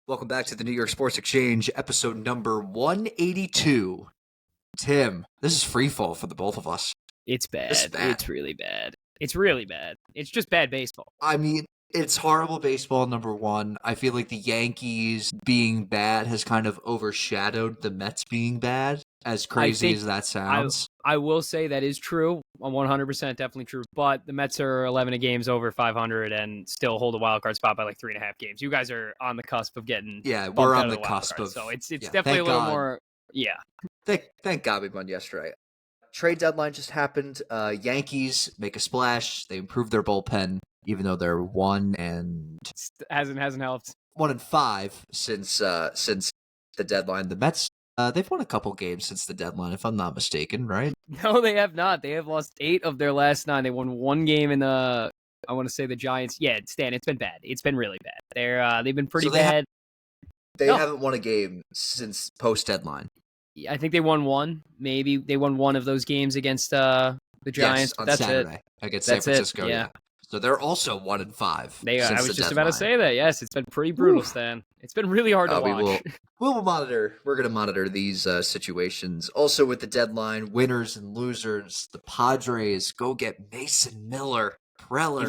Welcome back to the New York Sports Exchange, episode number 182. Tim, this is free fall for the both of us. It's bad. This is bad. It's really bad. It's really bad. It's just bad baseball. I mean, it's horrible baseball, number one. I feel like the Yankees being bad has kind of overshadowed the Mets being bad, as crazy as that sounds. I will say that is true. 100% definitely true. But the Mets are 11 games over 500 and still hold a wild card spot by like 3.5 games. You guys are on the cusp of getting we're on the wild cusp card. of. So it's definitely a little more. Yeah. Thank God we won yesterday. Trade deadline just happened. Yankees make a splash. They improved their bullpen, even though they're 1-5 hasn't helped. 1-5 since the deadline. The Mets. They've won a couple games since the deadline, if I'm not mistaken, right? No, they have not. They have lost 8 of their last 9. They won one game in I want to say the Giants. Yeah, Stan, it's been bad. It's been really bad. They've been pretty bad. They haven't won a game since post-deadline. I think they won one. Maybe they won one of those games against the Giants. Yes, on That's Saturday against San Francisco. Yeah. So they're also 1-5. I was just about to say that. Yes, it's been pretty brutal, Stan. It's been really hard to watch. We'll monitor. We're going to monitor these situations. Also, with the deadline, winners and losers. The Padres go get Mason Miller. Preller.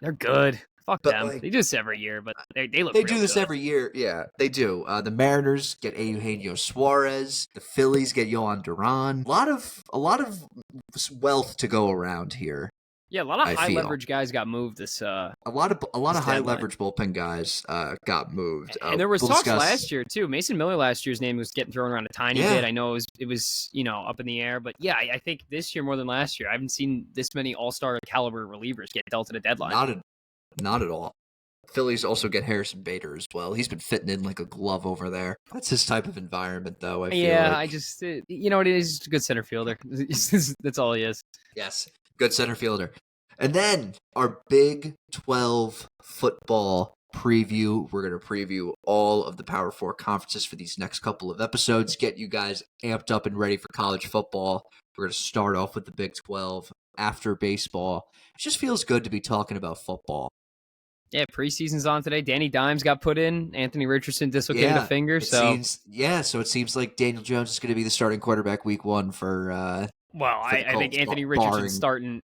They're good. Fuck them. They do this every year, but they look. They do this every year. Yeah, they do. The Mariners get Eugenio Suarez. The Phillies get Jhoan Duran. A lot of wealth to go around here. Yeah, a lot of high leverage guys got moved this. A lot of high leverage bullpen guys got moved. And there was talks last year too. Mason Miller last year's name was getting thrown around a tiny bit. I know it was up in the air, but yeah, I think this year more than last year, I haven't seen this many all-star caliber relievers get dealt at a deadline. Not at all. Phillies also get Harrison Bader as well. He's been fitting in like a glove over there. That's his type of environment, though. I feel like. I just it is a good center fielder. That's all he is. Yes, good center fielder. And then our Big 12 football preview. We're going to preview all of the Power 4 conferences for these next couple of episodes. Get you guys amped up and ready for college football. We're going to start off with the Big 12 after baseball. It just feels good to be talking about football. Yeah, preseason's on today. Danny Dimes got put in. Anthony Richardson dislocated a finger. So it seems like Daniel Jones is going to be the starting quarterback week 1 for. I think Anthony Richardson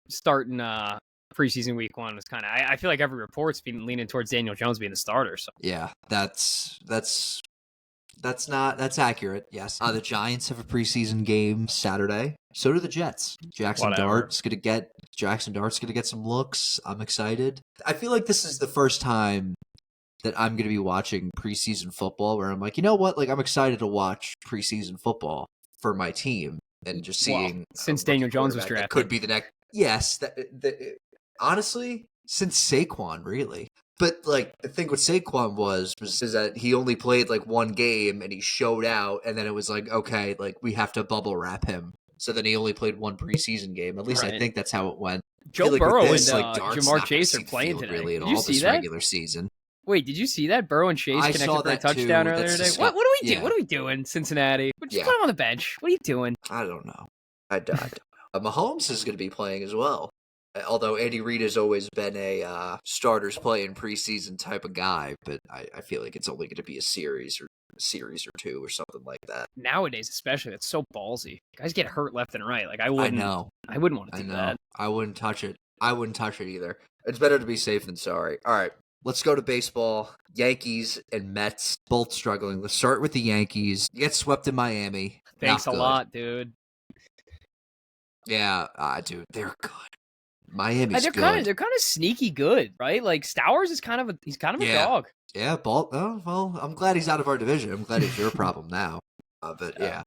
starting preseason week 1 was kind of. I feel like every report's been leaning towards Daniel Jones being the starter. So yeah, that's accurate. Yes, the Giants have a preseason game Saturday. So do the Jets. Jackson Dart's gonna get some looks. I'm excited. I feel like this is the first time that I'm gonna be watching preseason football where I'm like, you know what? Like, I'm excited to watch preseason football for my team and just seeing since Daniel Jones was drafted. Could be the next. Yes, honestly, since Saquon, really. But like the thing with Saquon was that he only played like one game and he showed out, and then it was like, okay, like we have to bubble wrap him. So then he only played one preseason game. At least I think that's how it went. Joe Burrow and Jamar Chase are playing today. Really, at all this regular season. Wait, did you see that? Burrow and Chase connected for a touchdown earlier today. What do we do? What are we doing, Cincinnati? Just put him on the bench. What are you doing? I don't know. I don't know. Mahomes is going to be playing as well. Although Andy Reid has always been a starters playing preseason type of guy, but I feel like it's only going to be a series or 2 or something like that. Nowadays, especially, that's so ballsy. Guys get hurt left and right. Like I wouldn't want to do that. I wouldn't touch it. I wouldn't touch it either. It's better to be safe than sorry. All right, let's go to baseball. Yankees and Mets both struggling. Let's start with the Yankees. You get swept in Miami. Thanks a lot, dude. Yeah, dude, they're good. Miami's good. They're kind of sneaky good, right? Like Stowers is kind of a dog. Yeah, well, I'm glad he's out of our division. I'm glad he's your problem now. But yeah.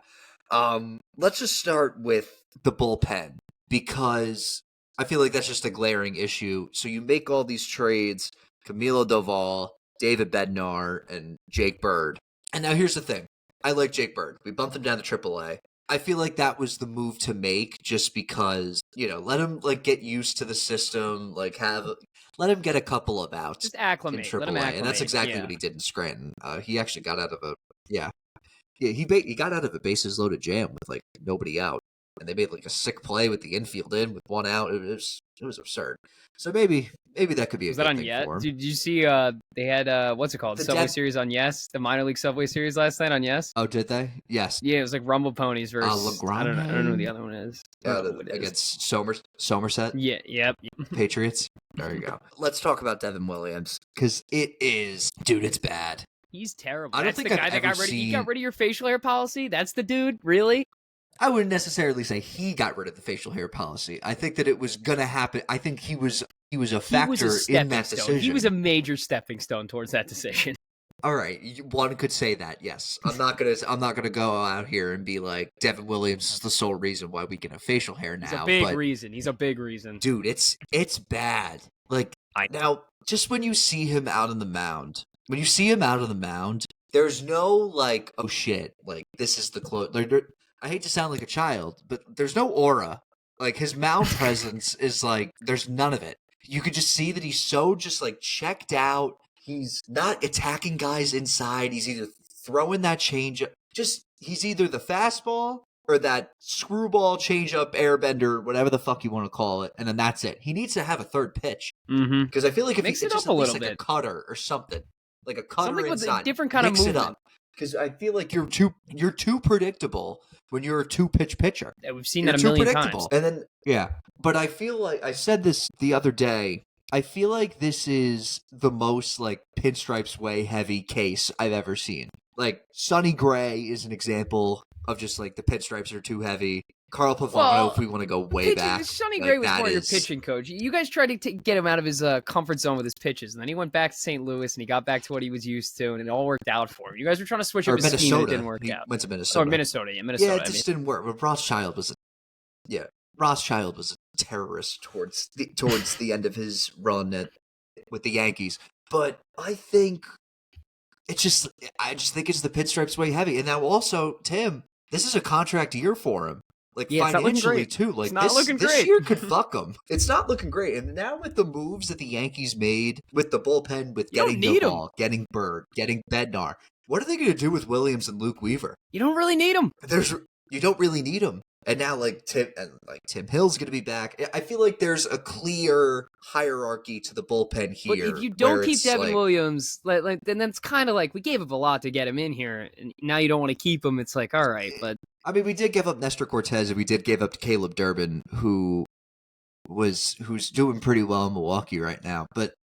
Let's just start with the bullpen because I feel like that's just a glaring issue. So you make all these trades, Camilo Doval, David Bednar, and Jake Bird. And now here's the thing. I like Jake Bird. We bumped him down to AAA. I feel like that was the move to make just because, let him get used to the system, let him get a couple of outs. Just acclimate. In AAA. Let him acclimate. And that's exactly what he did in Scranton. He actually got out of he got out of a bases loaded jam with nobody out. and they made like a sick play with the infield in with one out. It was absurd. So maybe that could be was a that good on thing Yes? for him. Did you see? They had what's it called? Subway Series on Yes, the minor league Subway Series last night on Yes. Oh, did they? Yes. Yeah, it was like Rumble Ponies versus I don't know who the other one is. Against Somerset. Yeah, yep. Patriots. There you go. Let's talk about Devin Williams because it's bad. He's terrible. I don't think I've ever seen. You got rid of your facial hair policy. That's the dude, really? I wouldn't necessarily say he got rid of the facial hair policy. I think that it was going to happen. I think he was a factor in that decision. He was a major stepping stone towards that decision. All right, one could say that. Yes, I'm not gonna go out here and be like Devin Williams is the sole reason why we get a facial hair now. He's a big reason, dude. It's bad. Like now, just when you see him out on the mound, there's no like, oh shit, like this is the close. I hate to sound like a child, but there's no aura. Like his mound presence is like there's none of it. You could just see that he's so just like checked out. He's not attacking guys inside. He's either throwing that changeup. He's either the fastball or that screwball changeup airbender, whatever the fuck you want to call it, and then that's it. He needs to have a third pitch because I feel like if mix he it could just up a at least little like bit, a cutter or something, like a cutter something inside, with a different kind of movement. Because I feel like you're too predictable when you're a 2-pitch pitcher. Yeah, we've seen that a million times. And then but I feel like I said this the other day. I feel like this is the most like pinstripes way heavy case I've ever seen. Like Sonny Gray is an example of just like the pinstripes are too heavy. Carl Pavano, if we want to go way back. Sonny Gray was more your pitching coach. You guys tried to get him out of his comfort zone with his pitches, and then he went back to St. Louis, and he got back to what he was used to, and it all worked out for him. You guys were trying to switch up his scheme, and it didn't work out. Went to Minnesota. Or Minnesota. Yeah, it just didn't work. But Rothschild was a terrorist towards the end of his run with the Yankees. But I think I just think it's the pinstripes way heavy. And now also, Tim, this is a contract year for him. Like financially too. Like this year could fuck him. It's not looking great. And now with the moves that the Yankees made with the bullpen, with getting Duvall, getting Bird, getting Bednar, what are they going to do with Williams and Luke Weaver? You don't really need them. You don't really need them. And now, Tim Hill's going to be back. I feel like there's a clear hierarchy to the bullpen here. But if you don't keep Devin Williams, then that's kind of like we gave up a lot to get him in here, and now you don't want to keep him. It's like, all right, but I mean, we did give up Nestor Cortez, and we did give up Caleb Durbin, who's doing pretty well in Milwaukee right now.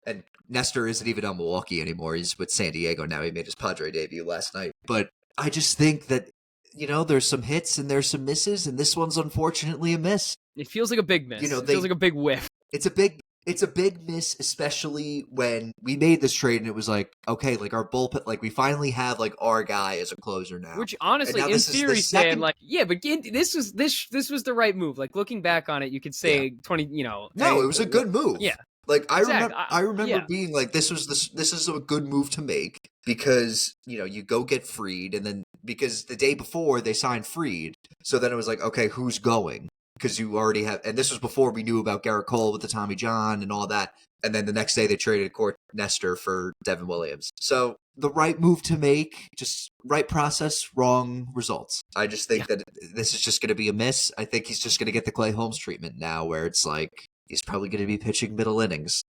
And Nestor isn't even on Milwaukee anymore. He's with San Diego now. He made his Padre debut last night. But I just think that, there's some hits and there's some misses, and this one's unfortunately a miss. It feels like a big miss. It feels like a big whiff. It's a big miss, especially when we made this trade and it was like, okay, like our bullpen, like we finally have like our guy as a closer now. Which honestly, in theory, saying like, yeah, but this was the right move. Like looking back on it, you could say 20. No, it was a good move. Yeah. Like I remember being like, this is a good move to make because you go get Fried, and then because the day before they signed Fried, so then it was like, okay, who's going? Because you already have, and this was before we knew about Garrett Cole with the Tommy John and all that, and then the next day they traded Nestor for Devin Williams. So the right move to make, just right process, wrong results. I just think that this is just going to be a miss. I think he's just going to get the Clay Holmes treatment now, where it's like, he's probably going to be pitching middle innings.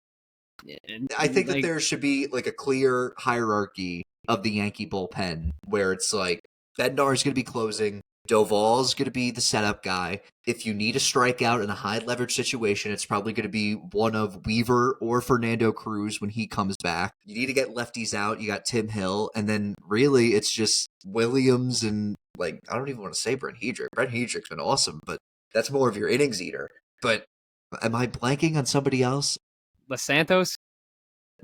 I think that there should be like a clear hierarchy of the Yankee bullpen where it's like Bednar is going to be closing, Duvall's going to be the setup guy. If you need a strikeout in a high leverage situation, it's probably going to be one of Weaver or Fernando Cruz when he comes back. You need to get lefties out. You got Tim Hill, and then really it's just Williams and I don't even want to say Brent Hedrick. Brent Hedrick's been awesome, but that's more of your innings eater. But am I blanking on somebody else? Los Santos?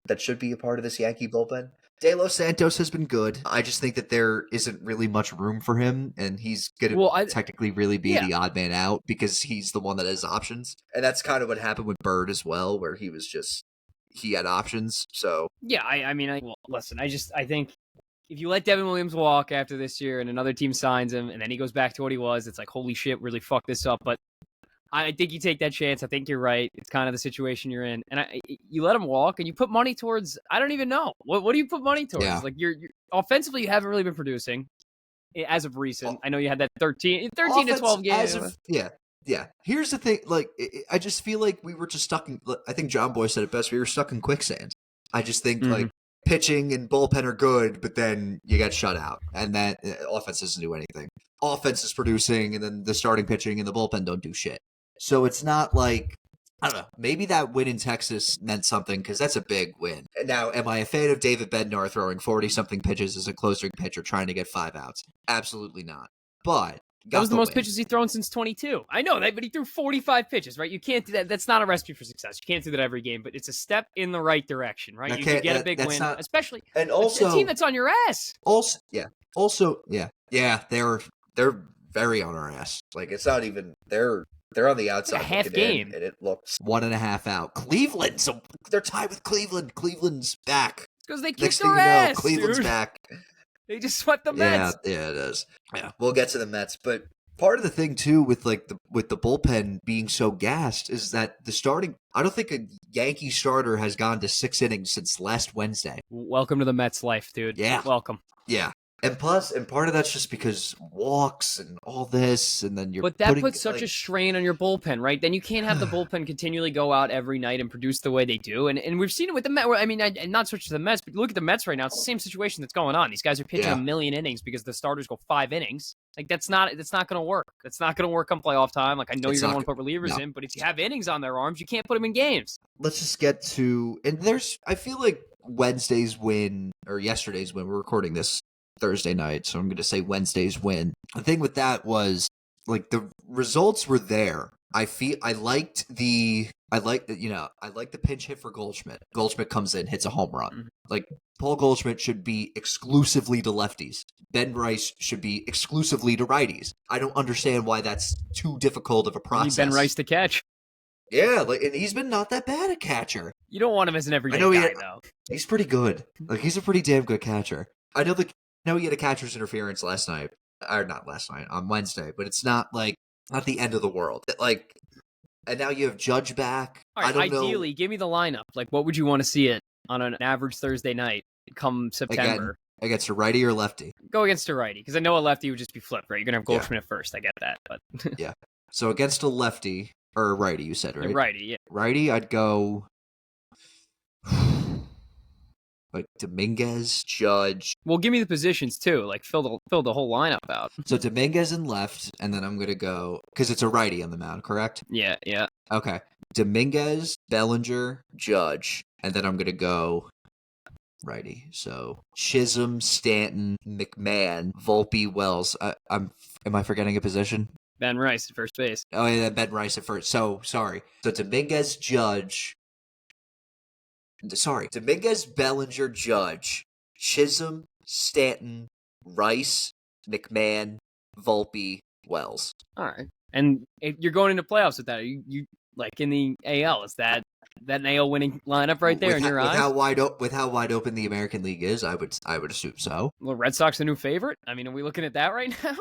That should be a part of this Yankee bullpen. De Los Santos has been good. I just think that there isn't really much room for him, and he's going to technically really be the odd man out because he's the one that has options. And that's kind of what happened with Bird as well, where he had options. So yeah, listen, I think if you let Devin Williams walk after this year and another team signs him and then he goes back to what he was, it's like, holy shit, really fucked this up. But I think you take that chance. I think you're right. It's kind of the situation you're in. And you let him walk and you put money towards, I don't even know. What do you put money towards? Yeah. Like you're offensively, you haven't really been producing. as of recent. I know you had that 13 to 12 games. Yeah. Here's the thing. Like, I just feel like we were just stuck in. I think John Boy said it best. We were stuck in quicksand. I just think like pitching and bullpen are good, but then you get shut out, and that offense doesn't do anything. Offense is producing, and then the starting pitching and the bullpen don't do shit. So it's not like, I don't know. Maybe that win in Texas meant something because that's a big win. Now, am I a fan of David Bednar throwing 40-something pitches as a closing pitcher trying to get 5 outs? Absolutely not. But that was the most pitches he's thrown since 22. I know that, but he threw 45 pitches, right? You can't do that. That's not a recipe for success. You can't do that every game, but it's a step in the right direction, right? You can get a big win, especially and also a team that's on your ass. They're very on our ass. Like, it's not even they're on the outside. Like a half game, and it looks 1.5 out. Cleveland, so they're tied with Cleveland. Cleveland's back because they kicked their ass. Cleveland's back. They just swept the Mets. Yeah, it is. Yeah, we'll get to the Mets, but part of the thing too with the bullpen being so gassed is that the starting. I don't think a Yankee starter has gone to 6 innings since last Wednesday. Welcome to the Mets life, dude. Yeah, welcome. Yeah. And part of that's just because walks and all this, and then But that puts such a strain on your bullpen, right? Then you can't have the bullpen continually go out every night and produce the way they do. And we've seen it with the Mets. I mean, not switch to the Mets, but look at the Mets right now. It's the same situation that's going on. These guys are pitching 1 million innings because the starters go 5 innings. Like, that's not going to work. That's not going to work come playoff time. Like, I know you're going to want to put relievers in, but if you have innings on their arms, you can't put them in games. Let's just get to, and I feel like yesterday's win, we're recording this Thursday night, so I'm going to say Wednesday's win. The thing with that was, like, the results were there. I liked the pinch hit for Goldschmidt. Goldschmidt comes in, hits a home run. Mm-hmm. Like, Paul Goldschmidt should be exclusively to lefties. Ben Rice should be exclusively to righties. I don't understand why that's too difficult of a process. You need Ben Rice to catch. Yeah, and he's been not that bad at catcher. You don't want him as an everyday guy, though. He's pretty good. Like, he's a pretty damn good catcher. I know he had a catcher's interference on Wednesday, but it's not the end of the world. And now you have Judge back. All right, ideally, give me the lineup. Like, what would you want to see it on an average Thursday night come September? Against a righty or lefty? Go against a righty, because I know a lefty would just be flipped, right? You're going to have Goldschmidt at first. I get that. But yeah. So against a lefty, or a righty, you said, right? Righty, yeah. Righty, I'd go like Dominguez, Judge. Well, give me the positions too. Like, fill the whole lineup out. So Dominguez in left, and then I'm gonna go because it's a righty on the mound, correct? Yeah. Okay. Dominguez, Bellinger, Judge, and then I'm gonna go righty. So Chisholm, Stanton, McMahon, Volpe, Wells. Am I forgetting a position? Ben Rice at first base. Oh yeah, Ben Rice at first. So sorry. So Dominguez, Bellinger, Judge, Chisholm, Stanton, Rice, McMahon, Volpe, Wells. All right. And if you're going into playoffs with that, you like in the AL, is that an AL winning lineup right there in your eyes? With how wide open the American League is, I would assume so. Well, Red Sox the new favorite? I mean, are we looking at that right now?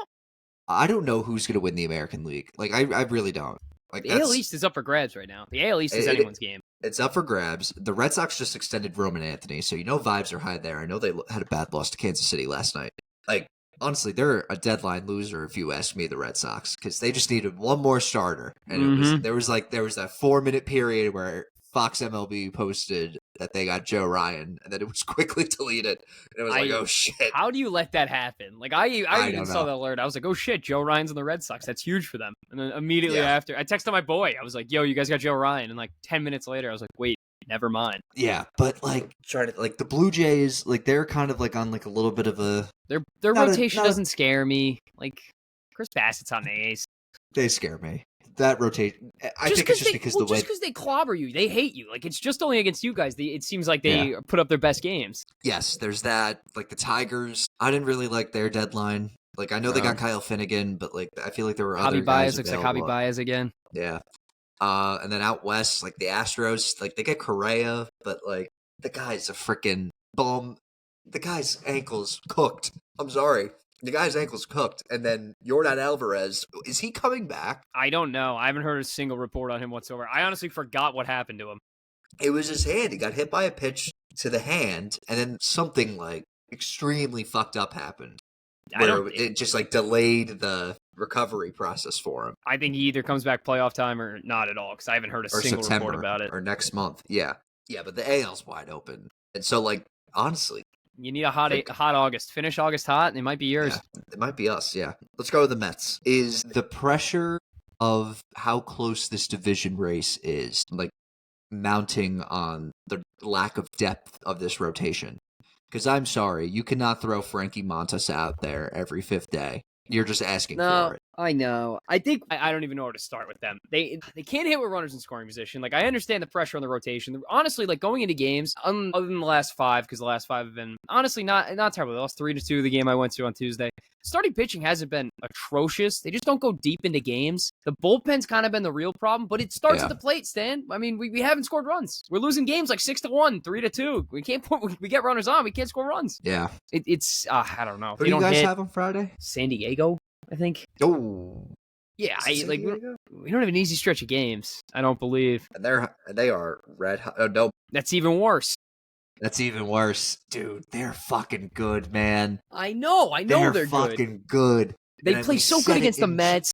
I don't know who's going to win the American League. Like, I really don't. Like, the AL East is up for grabs right now. The AL East is anyone's game. It's up for grabs. The Red Sox just extended Roman Anthony, so vibes are high there. I know they had a bad loss to Kansas City last night. Like, honestly, they're a deadline loser if you ask me, the Red Sox, because they just needed one more starter. And there was that 4-minute period where Fox MLB posted that they got Joe Ryan, and then it was quickly deleted. And it was like, oh shit! How do you let that happen? Like, I even saw the alert. I was like, oh shit, Joe Ryan's on the Red Sox. That's huge for them. And then immediately after, I texted my boy. I was like, yo, you guys got Joe Ryan. And like 10 minutes later, I was like, wait, never mind. Yeah, but the Blue Jays, they're kind of on a little bit of a their rotation doesn't scare me. Like, Chris Bassett's on the A's. They scare me. That rotation, I think it's just because they clobber you, they hate you. Like, it's just only against you guys. It seems like they put up their best games. Yes, there's that. Like the Tigers, I didn't really like their deadline. Like, I know they got Kyle Finnegan, but I feel like there were other guys. Looks like Javi Baez again. Yeah. And then out west, the Astros, they get Correa, but the guy's a freaking bum. The guy's ankle's cooked. I'm sorry. The guy's ankle's cooked. And then Yordan Alvarez, is he coming back? I don't know. I haven't heard a single report on him whatsoever. I honestly forgot what happened to him. It was his hand. He got hit by a pitch to the hand, and then something extremely fucked up happened. where it just like delayed the recovery process for him. I think he either comes back playoff time or not at all, because I haven't heard a single report about it. Or next month. Yeah, but the AL's wide open, and so like honestly, you need a hot August. Finish August hot, and it might be yours. Yeah, it might be us. Yeah, let's go with the Mets. Is the pressure of how close this division race is like mounting on the lack of depth of this rotation? Because I'm sorry, you cannot throw Frankie Montas out there every fifth day. You're just asking for it. I know. I think I don't even know where to start with them. They can't hit with runners in scoring position. Like, I understand the pressure on the rotation. Honestly, like, going into games, other than the last 5, because the last 5 have been honestly not terrible. They lost 3-2 the game I went to on Tuesday. Starting pitching hasn't been atrocious. They just don't go deep into games. The bullpen's kind of been the real problem, but it starts at the plate, Stan. I mean, we haven't scored runs. We're losing games like 6-1, 3-2. We can't we get runners on. We can't score runs. Yeah. It's I don't know. Who do you guys have on Friday? San Diego, I think. Oh. Yeah, we don't have an easy stretch of games, I don't believe. And they are red hot. Oh, no. That's even worse. Dude, they're fucking good, man. I know they're fucking good. They play so good against the Mets.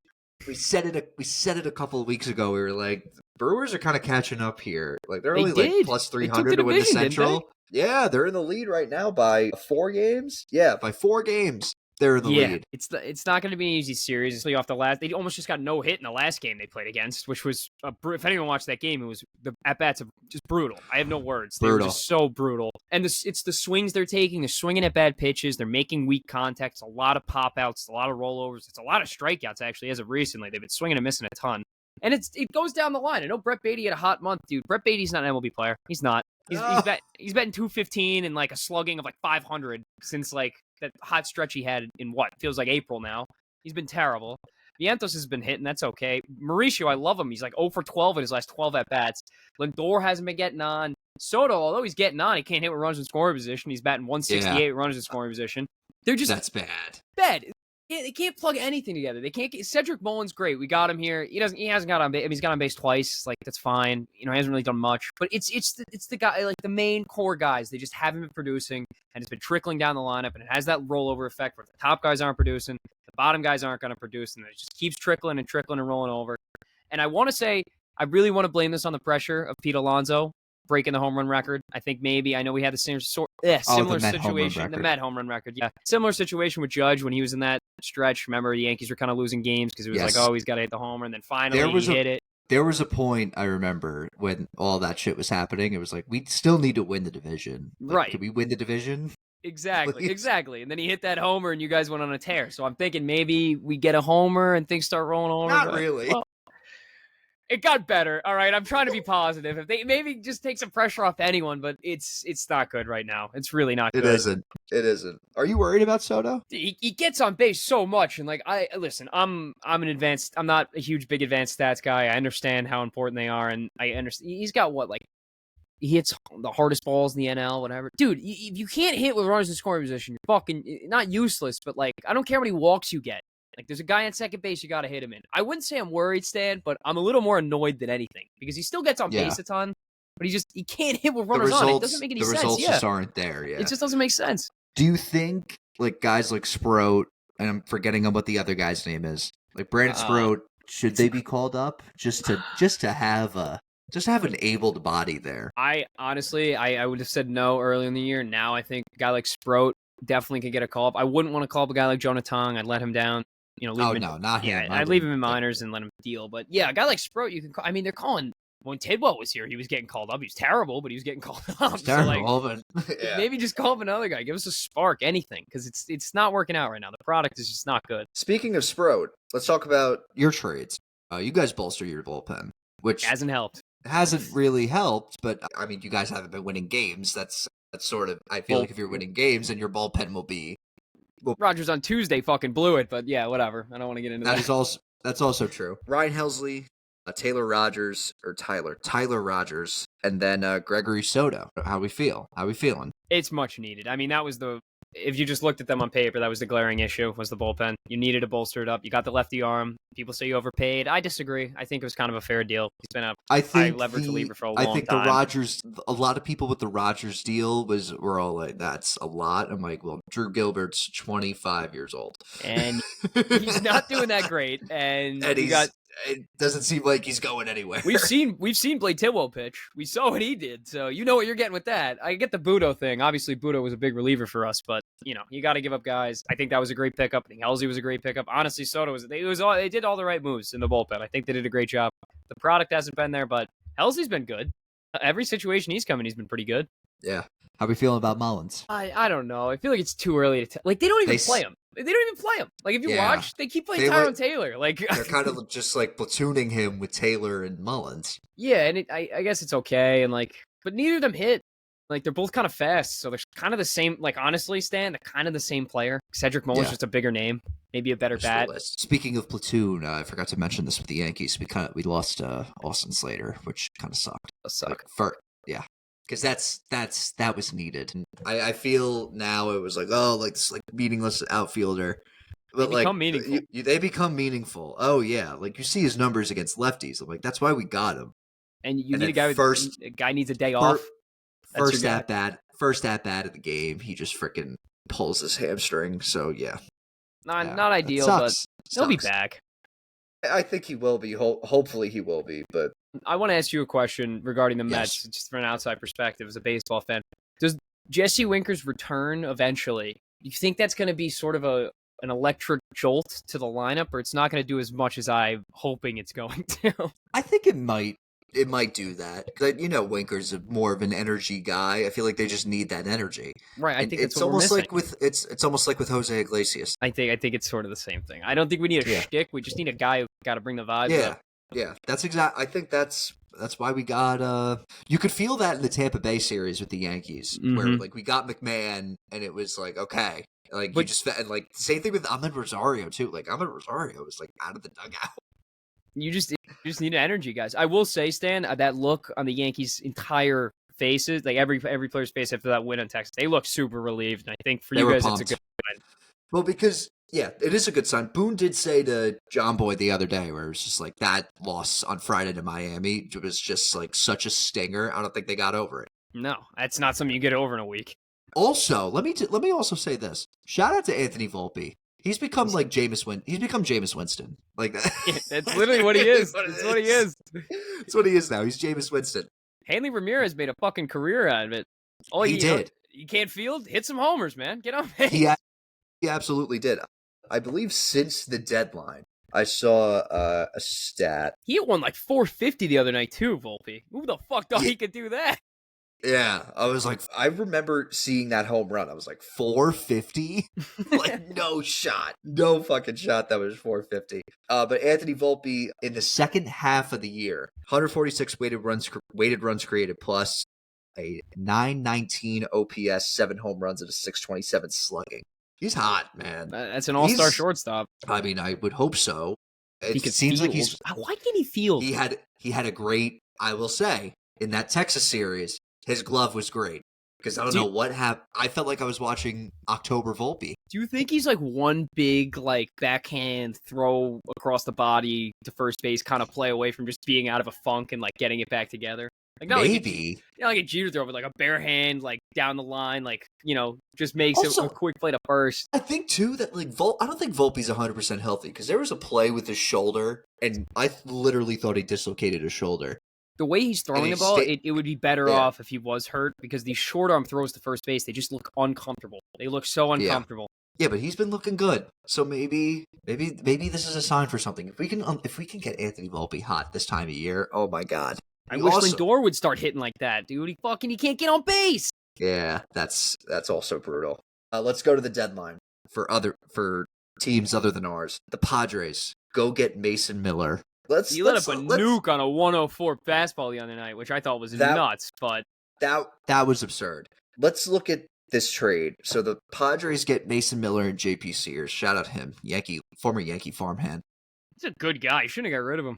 We said it a couple of weeks ago. We were like, Brewers are kind of catching up here. Like, they're only like plus 300 to win the Central. Yeah, they're in the lead right now by 4 games. Yeah, by 4 games. They're in the lead. It's not going to be an easy series. Especially off the last, they almost just got no hit in the last game they played against, which was if anyone watched that game, it was the at bats of just brutal. I have no words. They were just so brutal, and it's the swings they're taking. They're swinging at bad pitches. They're making weak contacts. A lot of pop outs. A lot of rollovers. It's a lot of strikeouts actually. As of recently, they've been swinging and missing a ton, and it goes down the line. I know Brett Beatty had a hot month, dude. Brett Beatty's not an MLB player. He's not. He's betting 215 and like a slugging of like 500 since like that hot stretch he had in what feels like April now. He's been terrible. Vientos has been hitting. That's okay. Mauricio, I love him. He's like 0 for 12 in his last 12 at bats. Lindor hasn't been getting on. Soto, although he's getting on, he can't hit with runners in scoring position. He's batting 168 runners in scoring position. That's bad. Bad. They can't plug anything together. They can't get Cedric Mullins. Great, we got him here. He hasn't got on base. I mean, he's got on base twice. Like, that's fine. He hasn't really done much. But it's the guy, like the main core guys. They just haven't been producing, and it's been trickling down the lineup, and it has that rollover effect where the top guys aren't producing, the bottom guys aren't going to produce, and it just keeps trickling and trickling and rolling over. And I want to say, I really want to blame this on the pressure of Pete Alonso breaking the home run record. I think maybe, I know we had the similar situation, the Met home run record. Yeah, similar situation with Judge when he was in that stretch. Remember, the Yankees were kind of losing games because it was like, oh, he's got to hit the homer, and then finally he hit it. There was a point, I remember, when all that shit was happening. It was like, we still need to win the division. Like, right. Can we win the division? Exactly. And then he hit that homer, and you guys went on a tear. So I'm thinking maybe we get a homer and things start rolling over. Not really. Well, it got better. All right, I'm trying to be positive. If they maybe just take some pressure off anyone, but it's not good right now. It's really not good. It isn't. Are you worried about Soto? He gets on base so much, and like I'm not a huge big advanced stats guy. I understand how important they are, and I understand he's got he hits the hardest balls in the NL, whatever. Dude, if you can't hit with runners in scoring position, you're fucking not useless, but like I don't care how many walks you get. Like, there's a guy at second base, you got to hit him in. I wouldn't say I'm worried, Stan, but I'm a little more annoyed than anything because he still gets on base a ton, but he can't hit with runners on. It doesn't make any sense. The results just aren't there. Yeah, it just doesn't make sense. Do you think like guys like Sproat, and I'm forgetting what the other guy's name is, like Brandon Sproat, should they be called up just to have an abled body there? I honestly would have said no early in the year. Now I think a guy like Sproat definitely could get a call up. I wouldn't want to call up a guy like Jhoan. I'd let him down. Not him. I'd leave him in minors and let him deal. But yeah, a guy like Sproat, you can call. I mean, they're calling. When Tidwell was here, he was getting called up. He was terrible, but he was getting called up. Maybe just call up another guy. Give us a spark, anything, because it's not working out right now. The product is just not good. Speaking of Sproat, let's talk about your trades. You guys bolster your bullpen, which hasn't helped. Hasn't really helped, but I mean, you guys haven't been winning games. That's sort of. I feel like if you're winning games, then your bullpen will be. Rogers on Tuesday fucking blew it, but yeah, whatever. I don't want to get into that. That's also true. Ryan Helsley, Tyler Rogers, and then Gregory Soto. How we feeling? It's much needed. I mean, that was the if you just looked at them on paper, that was the glaring issue, was the bullpen. You needed to bolster it up. You got the lefty arm. People say you overpaid. I disagree. I think it was kind of a fair deal. He's been a high leverage reliever for a long time. The Rogers, a lot of people with the Rogers deal were all like, that's a lot. I'm like, well, Drew Gilbert's 25 years old. And he's not doing that great. And it doesn't seem like he's going anywhere. We've seen Blake Tidwell pitch. We saw what he did, so you know what you're getting with that. I get the Budo thing. Obviously, Budo was a big reliever for us, but you got to give up guys. I think that was a great pickup. I think Halsey was a great pickup. Honestly, Soto they did all the right moves in the bullpen. I think they did a great job. The product hasn't been there, but Halsey's been good. Every situation he's come in, he's been pretty good. Yeah. How we feeling about Mullins? I don't know. I feel like it's too early to they don't even play him. They don't even play him. Like, if you watch, they keep playing Tyrone Taylor. Like, they're kind of just like platooning him with Taylor and Mullins. Yeah, and I guess it's okay, and but neither of them hit. Like, they're both kind of fast, so they're kind of the same. Like, honestly, Stan, they're kind of the same player. Cedric Mullins just a bigger name, maybe a better bat. Speaking of platoon, I forgot to mention this with the Yankees. We lost Austin Slater, which kind of sucked. Because that was needed. I feel now it was like, this meaningless outfielder. But they become meaningful. They become meaningful. Oh yeah, like you see his numbers against lefties. I'm like, that's why we got him. And you need a guy a guy needs a day off. First at bat of the game, he just freaking pulls his hamstring. So yeah, not ideal, but he'll be back. I think he will be. Hopefully he will be. But I want to ask you a question regarding the Mets, just from an outside perspective as a baseball fan. Does Jesse Winker's return eventually, you think that's going to be sort of an electric jolt to the lineup, or it's not going to do as much as I'm hoping it's going to? I think it might. It might do that. Winker's more of an energy guy. I feel like they just need that energy. Right. I think it's almost like it's almost like with Jose Iglesias. I think it's sort of the same thing. I don't think we need a shtick. We just need a guy who got to bring the vibes up. Yeah. I think that's why we got. You could feel that in the Tampa Bay series with the Yankees, where we got McMahon, and it was like, okay, same thing with Ahmed Rosario too. Like Ahmed Rosario was out of the dugout. You just need an energy, guys. I will say, Stan, that look on the Yankees' entire faces, like every player's face after that win on Texas, they look super relieved. And I think for you guys, it's a good sign. Well, because it is a good sign. Boone did say to John Boy the other day, where it was just like that loss on Friday to Miami was just such a stinger. I don't think they got over it. No, that's not something you get over in a week. Also, let me also say this. Shout out to Anthony Volpe. He's become like Jameis Winston. He's become Jameis Winston. Like that. Yeah, that's literally what he is. That's what he is. That's what he is now. He's Jameis Winston. Hanley Ramirez made a fucking career out of it. He did. You can't field? Hit some homers, man. Get on base. He absolutely did. I believe since the deadline, I saw a stat. He hit one 450 the other night too, Volpe. Who the fuck thought he could do that? Yeah, I was like, I remember seeing that home run. I was like, 450? No shot. No fucking shot that was 450. But Anthony Volpe, in the second half of the year, 146 weighted runs created, plus a 919 OPS, 7 home runs, and a 627 slugging. He's hot, man. That's an all-star shortstop. I mean, I would hope so. It seems like he's... Why can't he field? He had a great, I will say, in that Texas series, his glove was great. Because I don't know what happened. I felt like I was watching October Volpe. Do you think he's one big backhand throw across the body to first base kind of play away from just being out of a funk and getting it back together? Maybe. Like a Jeter throw, but a bare hand, down the line, just makes it a quick play to first. I think too that I don't think Volpe's 100% healthy, because there was a play with his shoulder, and I literally thought he dislocated his shoulder. The way he's throwing the ball, it would be better off if he was hurt, because these short arm throws to first base, they just look uncomfortable. They look so uncomfortable. Yeah, but he's been looking good. So maybe this is a sign for something. If we can get Anthony Volpe hot this time of year, oh my god. I wish Lindor would start hitting like that, dude. He can't get on base. Yeah, that's also brutal. Let's go to the deadline for teams other than ours. The Padres go get Mason Miller. You let up a nuke on a 104 fastball the other night, which I thought was nuts. But that was absurd. Let's look at this trade. So the Padres get Mason Miller and J.P. Sears. Shout out him, former Yankee farmhand. He's a good guy. You shouldn't have got rid of him.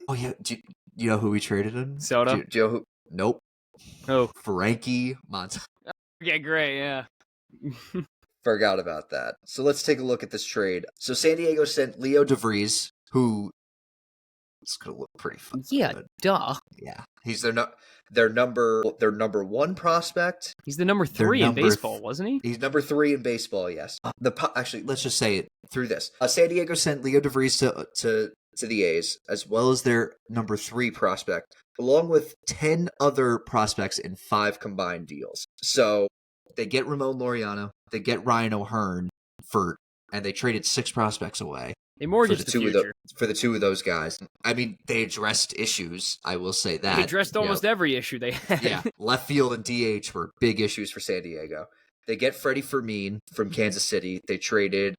Oh yeah. Do you know who we traded him? Soto? Do you know who? Nope. Oh. Frankie Montas. Okay, great, yeah. Forgot about that. So let's take a look at this trade. So San Diego sent Leo DeVries, who it's gonna look pretty fun. Yeah, duh. Yeah, he's their number one prospect. He's the number 3 in baseball, wasn't he? He's number 3 in baseball. Yes. Actually, let's just say it through this. San Diego sent Leo DeVries to the A's, as well as their number 3 prospect, along with 10 other prospects in 5 combined deals. So they get Ramon Laureano, they get Ryan O'Hearn and they traded 6 prospects away. They mortgaged the future. For the 2 of those guys. I mean, they addressed issues, I will say that. They addressed almost every issue they had. Yeah, left field and DH were big issues for San Diego. They get Freddie Fermin from Kansas City. They traded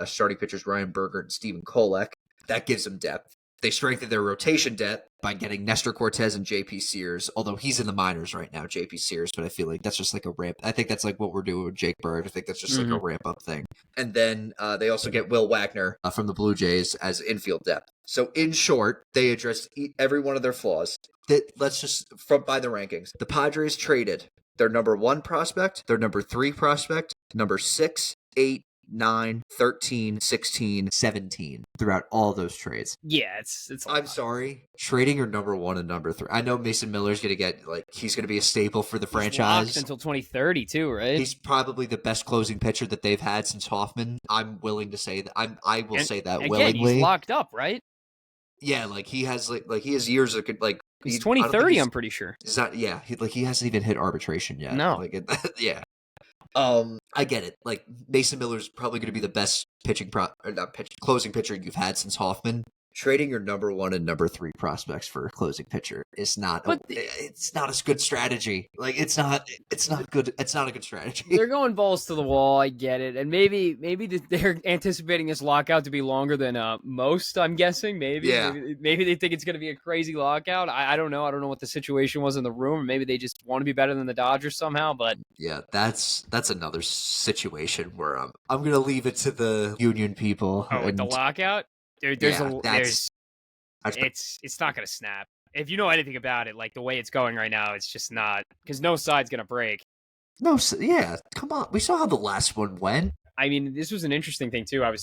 starting pitchers Ryan Berger and Steven Kolek. That gives them depth. They strengthened their rotation depth by getting Nestor Cortez and JP Sears, although he's in the minors right now, JP Sears, but I feel like that's just like a ramp. I think that's like what we're doing with Jake Bird. I think that's just like a ramp-up thing. And then they also get Will Wagner from the Blue Jays as infield depth. So in short, they addressed every one of their flaws. Let's just front by the rankings. The Padres traded their number 1 prospect, their number 3 prospect, number 6, 8, 9, 13, 16, 17 throughout all those trades. Yeah, it's I'm sorry. Trading your number 1 and number 3. I know Mason Miller's going to get, he's going to be a staple for the franchise. Locked until 2030 too, right? He's probably the best closing pitcher that they've had since Hoffman. I'm willing to say that. I will say that again, willingly. He's locked up, right? Yeah, he has he has years of he's 2030, I'm pretty sure. He's not, yeah, he hasn't even hit arbitration yet. No. Yeah. I get it. Mason Miller's probably going to be the best closing pitcher you've had since Hoffman. Trading your number 1 and number 3 prospects for a closing pitcher is not. It's not a good strategy. It's not good. It's not a good strategy. They're going balls to the wall. I get it, and maybe they're anticipating this lockout to be longer than most. I'm guessing. Maybe they think it's going to be a crazy lockout. I don't know. I don't know what the situation was in the room. Maybe they just want to be better than the Dodgers somehow. But yeah, that's another situation where I'm going to leave it to the union people. Oh, with the lockout. It's not going to snap. If you know anything about it, the way it's going right now, it's just not, because no side's going to break. No, yeah, come on. We saw how the last one went. I mean, this was an interesting thing too. I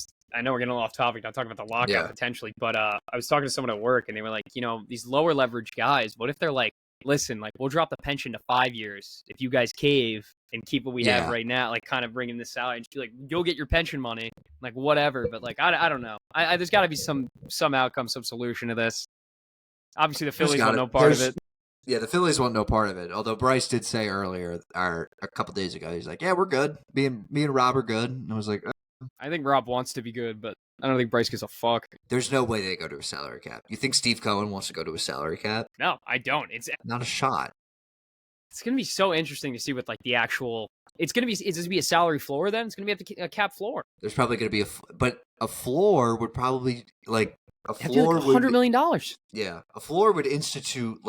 know we're getting a little off topic, not talking about the lockout potentially, but I was talking to someone at work and they were like, these lower leverage guys, what if they're like, listen, we'll drop the pension to 5 years if you guys cave and keep what we have right now, kind of bringing this out, and be you'll get your pension money, whatever. But I don't know. There's got to be some outcome, some solution to this. Obviously, the Phillies want no part of it. Yeah, the Phillies want no part of it. Although Bryce did say earlier, or a couple days ago, he's like, "Yeah, we're good. Me and Rob are good." And I was like, I think Rob wants to be good, but I don't think Bryce gives a fuck. There's no way they go to a salary cap. You think Steve Cohen wants to go to a salary cap? No, I don't. It's not a shot. It's going to be so interesting to see what the actual. It's going to be a salary floor then. It's going to be a cap floor. There's probably going to be but a floor would probably a floor $100 million. Yeah, a floor would institute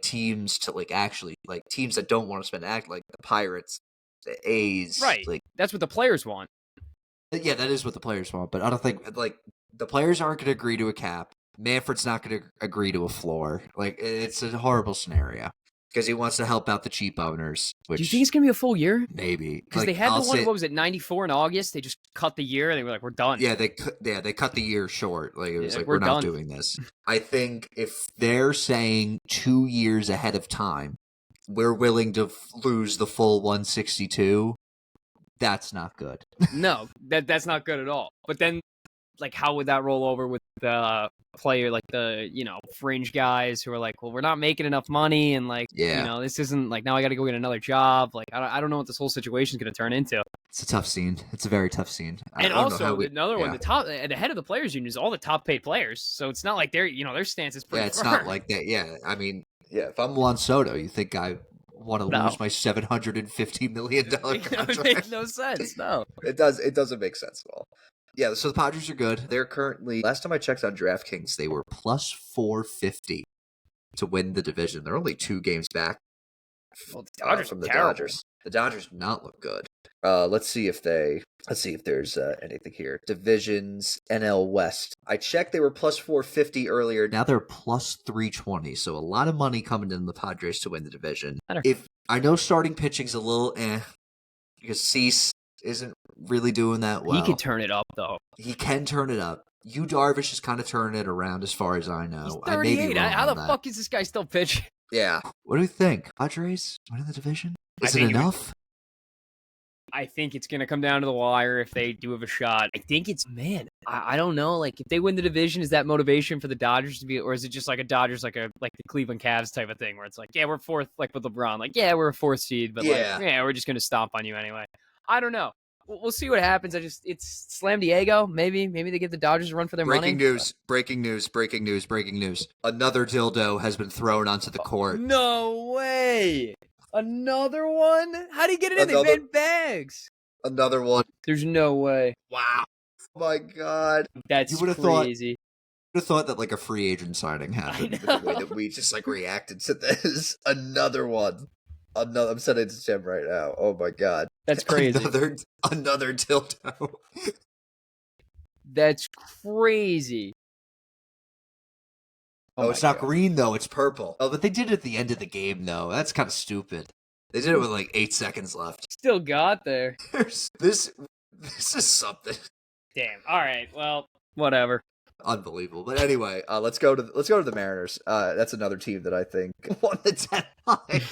teams to actually teams that don't want to spend the Pirates, the A's. Right. That's what the players want. Yeah, that is what the players want, but I don't think the players aren't going to agree to a cap. Manfred's not going to agree to a floor. It's a horrible scenario because he wants to help out the cheap owners. Which, do you think it's going to be a full year? Maybe because they had what was it, 94 in August? They just cut the year and they were like, "We're done." Yeah, they cut the year short. It was we're not doing this. I think if they're saying 2 years ahead of time, we're willing to lose the full 162. That's not good. No, that's not good at all. But then, how would that roll over with the player, the fringe guys who are well, we're not making enough money, and this isn't now I got to go get another job. I don't know what this whole situation is going to turn into. It's a tough scene. It's a very tough scene. Another one, the head of the players union is all the top paid players, so it's not like their stance is pretty. Yeah, it's not like that. Yeah, I mean, if I'm Juan Soto, you think I want to lose my $750 million contract? It makes no sense. No, it doesn't make sense at all. Yeah, so the Padres are good. They're currently, last time I checked on DraftKings, they were plus 450 to win the division. They're only 2 games back from the Dodgers. The Dodgers do not look good. Let's see if there's anything here. Divisions, NL West. I checked, they were plus 450 earlier. Now they're plus 320. So a lot of money coming in the Padres to win the division. I know starting pitching's a little because Cease isn't really doing that well. He can turn it up, though. He can turn it up. Yu Darvish is kind of turning it around as far as I know. He's 38. I may be wrong How the on fuck is this guy still pitching? Yeah. What do you think? Padres winning the division? Is it enough? I think it's going to come down to the wire if they do have a shot. I think it's, I don't know. Like, if they win the division, is that motivation for the Dodgers to be, or is it just like a Dodgers, like the Cleveland Cavs type of thing where it's like, yeah, we're fourth, like with LeBron. Like, yeah, we're a fourth seed, but we're just going to stomp on you anyway. I don't know. We'll see what happens. It's Slam Diego. Maybe they give the Dodgers a run for their money. Breaking news. Another dildo has been thrown onto the court. No way. Another one? How do you get it in? They made bags. Another one. There's no way. Wow. Oh my God. That's crazy. You would have thought that like a free agent signing happened with the way that we just like reacted to this. Another one. I'm sending it to Tim right now. Oh my God. That's crazy. Another dildo. That's crazy. Oh, it's not green though, it's purple. Oh, but they did it at the end of the game though. That's kind of stupid. They did it with like 8 seconds left. Still got there. This is something. Damn. All right. Well, whatever. Unbelievable. But anyway, let's go to the Mariners. That's another team that I think won the deadline.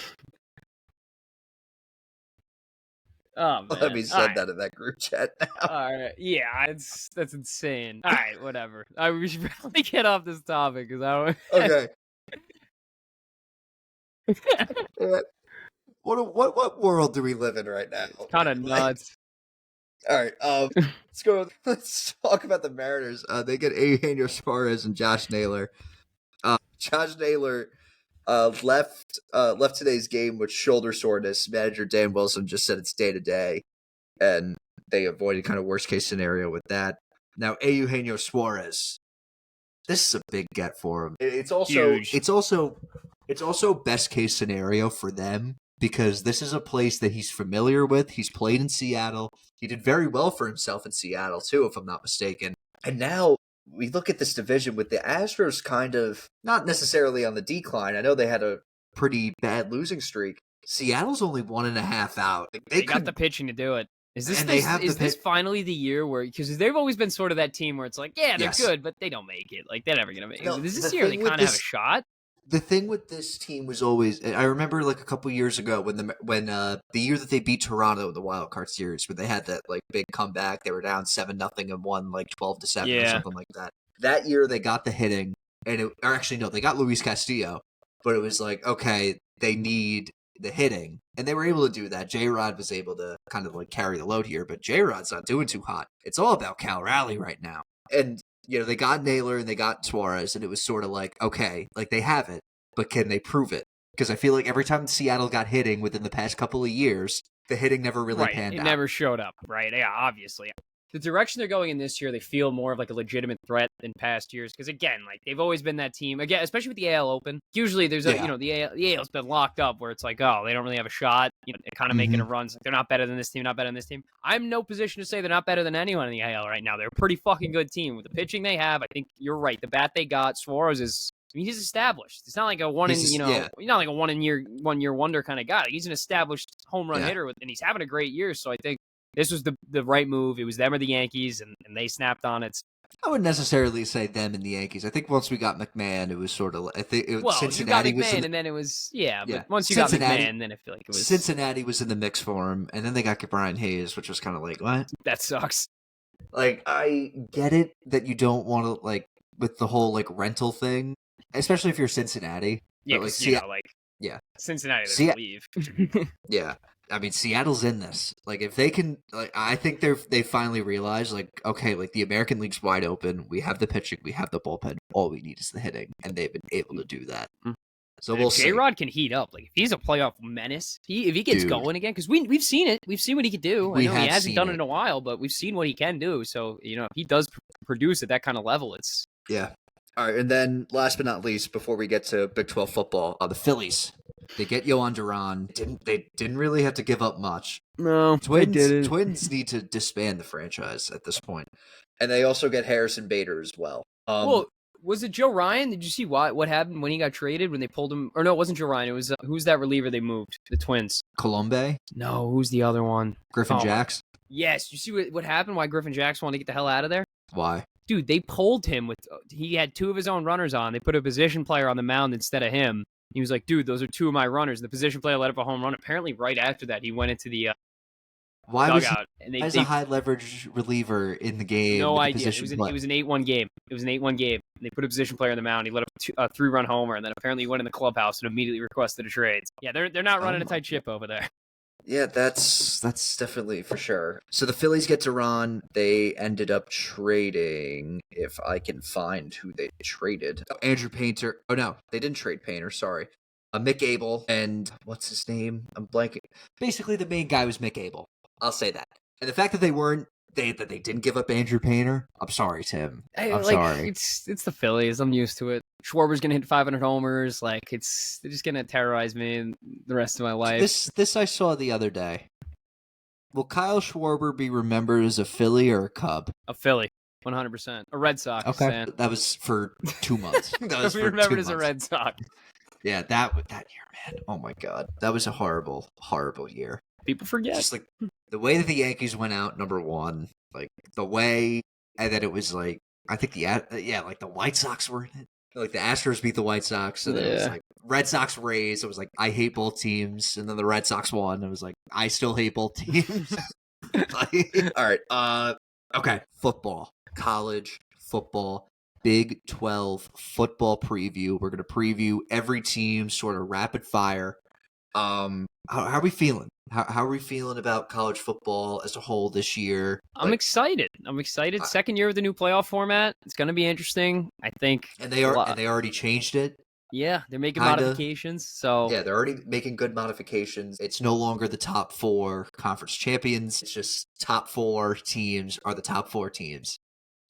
Oh, man. Let me send that in that group chat now. All right. Yeah, that's insane. All right, whatever. We should probably get off this topic because I don't. Okay. What world do we live in right now? Kind of nuts. All right. Let's talk about the Mariners. They get Eugenio Suarez and Josh Naylor. Josh Naylor left today's game with shoulder soreness. Manager Dan Wilson just said it's day to day, and they avoided kind of worst case scenario with that. Now, Eugenio Suarez, this is a big get for him. It's also huge. It's also best case scenario for them because this is a place that he's familiar with. He's played in Seattle. He did very well for himself in Seattle too, if I'm not mistaken. And now we look at this division with the Astros kind of not necessarily on the decline. I know they had a pretty bad losing streak. Seattle's only 1.5 out. They got the pitching to do it. Is this finally the year where, because they've always been sort of that team where it's like, yeah, they're good, but they don't make it. Like, they're never going to make it. Is this year they kind of have a shot? The thing with this team was always, I remember like a couple years ago when the year that they beat Toronto in the wild card series, where they had that like big comeback, they were down 7-0 and won like 12-7 or something like that. That year they got the hitting, they got Luis Castillo, but it was like, okay, they need the hitting, and they were able to do that. J-Rod was able to kind of like carry the load here, but J-Rod's not doing too hot. It's all about Cal Raleigh right now, and they got Naylor and they got Suarez, and it was sort of like, okay, like they have it, but can they prove it? Because I feel like every time Seattle got hitting within the past couple of years, the hitting never really panned out. It never showed up, right? Yeah, obviously. The direction they're going in this year, they feel more of like a legitimate threat than past years. Because again, like they've always been that team. Again, especially with the AL Open. Usually there's the AL's been locked up where it's like, oh, they don't really have a shot. They're kind of making a run. Like, they're not better than this team, not better than this team. I'm in no position to say they're not better than anyone in the AL right now. They're a pretty fucking good team. With the pitching they have, I think you're right. The bat they got, Suarez is, he's established. It's not like a he's not like a one year wonder kind of guy. He's an established home run hitter, and he's having a great year. So I think this was the right move. It was them or the Yankees, and they snapped on it. I wouldn't necessarily say them and the Yankees. I think once we got McMahon, it was sort of. I think Cincinnati you got McMahon, and then it was But once you got McMahon, then I feel like it was Cincinnati was in the mix for him, and then they got Brian Hayes, which was kind of like what? That sucks. Like I get it that you don't want to like with the whole like rental thing, especially if you're Cincinnati. Yeah, Cincinnati doesn't leave. Yeah. I mean, Seattle's in this. Like, if they can, like, I think they finally realized, like, okay, like the American League's wide open. We have the pitching, we have the bullpen. All we need is the hitting, and they've been able to do that. So we'll see. J-Rod can heat up. Like, if he's a playoff menace, if he gets going again, because we've seen it. We've seen what he can do. I know he hasn't done it in a while, but we've seen what he can do. So if he does produce at that kind of level, it's All right, and then last but not least, before we get to Big 12 football, the Phillies. They get Jhoan Duran. They didn't really have to give up much. No, Twins need to disband the franchise at this point. And they also get Harrison Bader as well. Well, was it Joe Ryan? Did you see what happened when he got traded, when they pulled him? Or no, it wasn't Joe Ryan. It was, who's that reliever they moved? The Twins. Colombe? No, who's the other one? Griffin Jacks? Yes. You see what happened? Why Griffin Jackson wanted to get the hell out of there? Why? Dude, they pulled him he had 2 of his own runners on. They put a position player on the mound instead of him. He was like, dude, those are 2 of my runners. The position player let up a home run. Apparently, right after that, he went into the dugout. Why was a high leverage reliever in the game? No idea. It was an 8-1 game. They put a position player on the mound. He let up a 3-run homer, and then apparently he went in the clubhouse and immediately requested a trade. Yeah, they're not running a tight ship over there. Yeah, that's definitely for sure. So the Phillies get Duran. They ended up trading, if I can find who they traded. Andrew Painter. Oh, no, they didn't trade Painter. Sorry. Mick Abel and what's his name? I'm blanking. Basically, the main guy was Mick Abel. I'll say that. And the fact that they didn't give up Andrew Painter. I'm sorry, Tim. I'm sorry. It's the Phillies. I'm used to it. Schwarber's gonna hit 500 homers. They're just gonna terrorize me the rest of my life. This I saw the other day. Will Kyle Schwarber be remembered as a Philly or a Cub? A Philly, 100%. A Red Sox fan. That was for 2 months. That was remembered as a Red Sox. Yeah, that year, man. Oh my God, that was a horrible, horrible year. People forget. Just like the way that the Yankees went out number 1, like the way, and then it was like I think the White Sox were in it. Like the Astros beat the White Sox, and then it was like Red Sox Rays. It was like I hate both teams, and then the Red Sox won. It was like I still hate both teams. All right, okay, football, college football, Big 12 football preview. We're gonna preview every team, sort of rapid fire. How are we feeling? How are we feeling about college football as a whole this year? I'm excited. Second year of the new playoff format. It's going to be interesting, I think. And they already changed it. Yeah, they're making modifications. So yeah, they're already making good modifications. It's no longer the top 4 conference champions. It's just top 4 teams are the top 4 teams,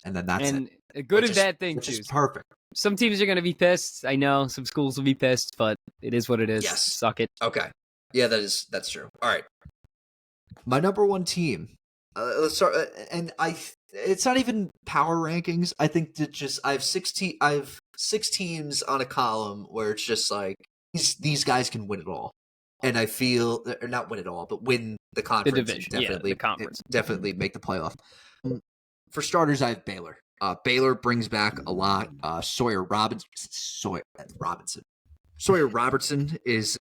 and then that's it. A good and bad thing which too. Is perfect. Some teams are going to be pissed. I know some schools will be pissed, but it is what it is. Yes. Suck it. Okay. Yeah, that's true. All right. My number 1 team. Let's start. And it's not even power rankings. I think that I have 6 teams on a column where it's just like these guys can win it all, and I feel or not win it all, but win the conference. The division, definitely, the conference, definitely make the playoff. For starters, I have Baylor. Baylor brings back a lot. Sawyer Robertson is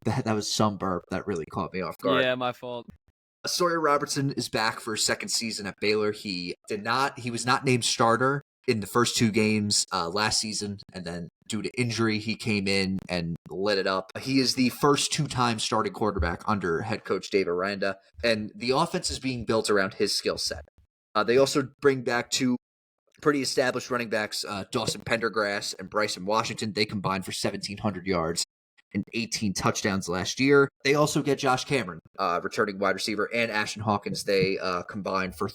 that was some burp that really caught me off guard. Yeah, my fault. Sawyer Robertson is back for a second season at Baylor. He was not named starter in the first 2 games last season, and then due to injury, he came in and lit it up. He is the first 2-time starting quarterback under head coach Dave Aranda, and the offense is being built around his skill set. They also bring back 2 pretty established running backs, Dawson Pendergrass and Bryson Washington. They combined for 1,700 yards and 18 touchdowns last year. They also get Josh Cameron, returning wide receiver, and Ashton Hawkins. They combined for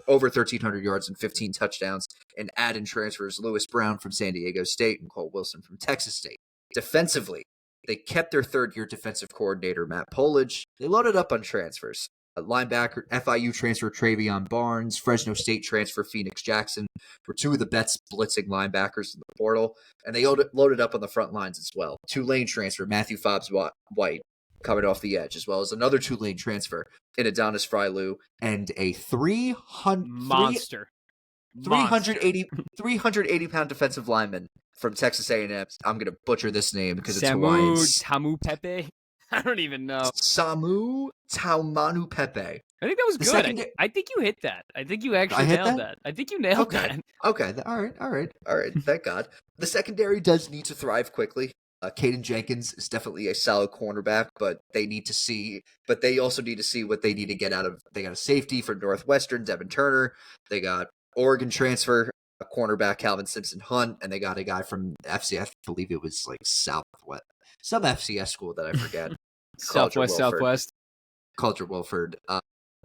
over 1,300 yards and 15 touchdowns, and add in transfers Lewis Brown from San Diego State and Cole Wilson from Texas State. Defensively, they kept their third-year defensive coordinator, Matt Polage. They loaded up on transfers. Linebacker, FIU transfer Travion Barnes, Fresno State transfer Phoenix Jackson were 2 of the best blitzing linebackers in the portal, and they loaded up on the front lines as well. Tulane transfer Matthew Fobbs White coming off the edge, as well as another Tulane transfer in Adonis Frylu, and a 380-pound defensive lineman from Texas A&M. I'm going to butcher this name because it's Hawaiian. Tamu Pepe? I don't even know. Samu Taumanu Pepe. I think that was good. I think you hit that. I think you actually nailed that. I think you nailed that. Okay. All right. Thank God. The secondary does need to thrive quickly. Caden Jenkins is definitely a solid cornerback, but they also need to see what they need to get out of. They got a safety for Northwestern, Devin Turner. They got Oregon transfer, a cornerback, Calvin Simpson Hunt, and they got a guy from FCS. I believe it was like Southwest. Some FCS school that I forget. Southwest. Culture Wilford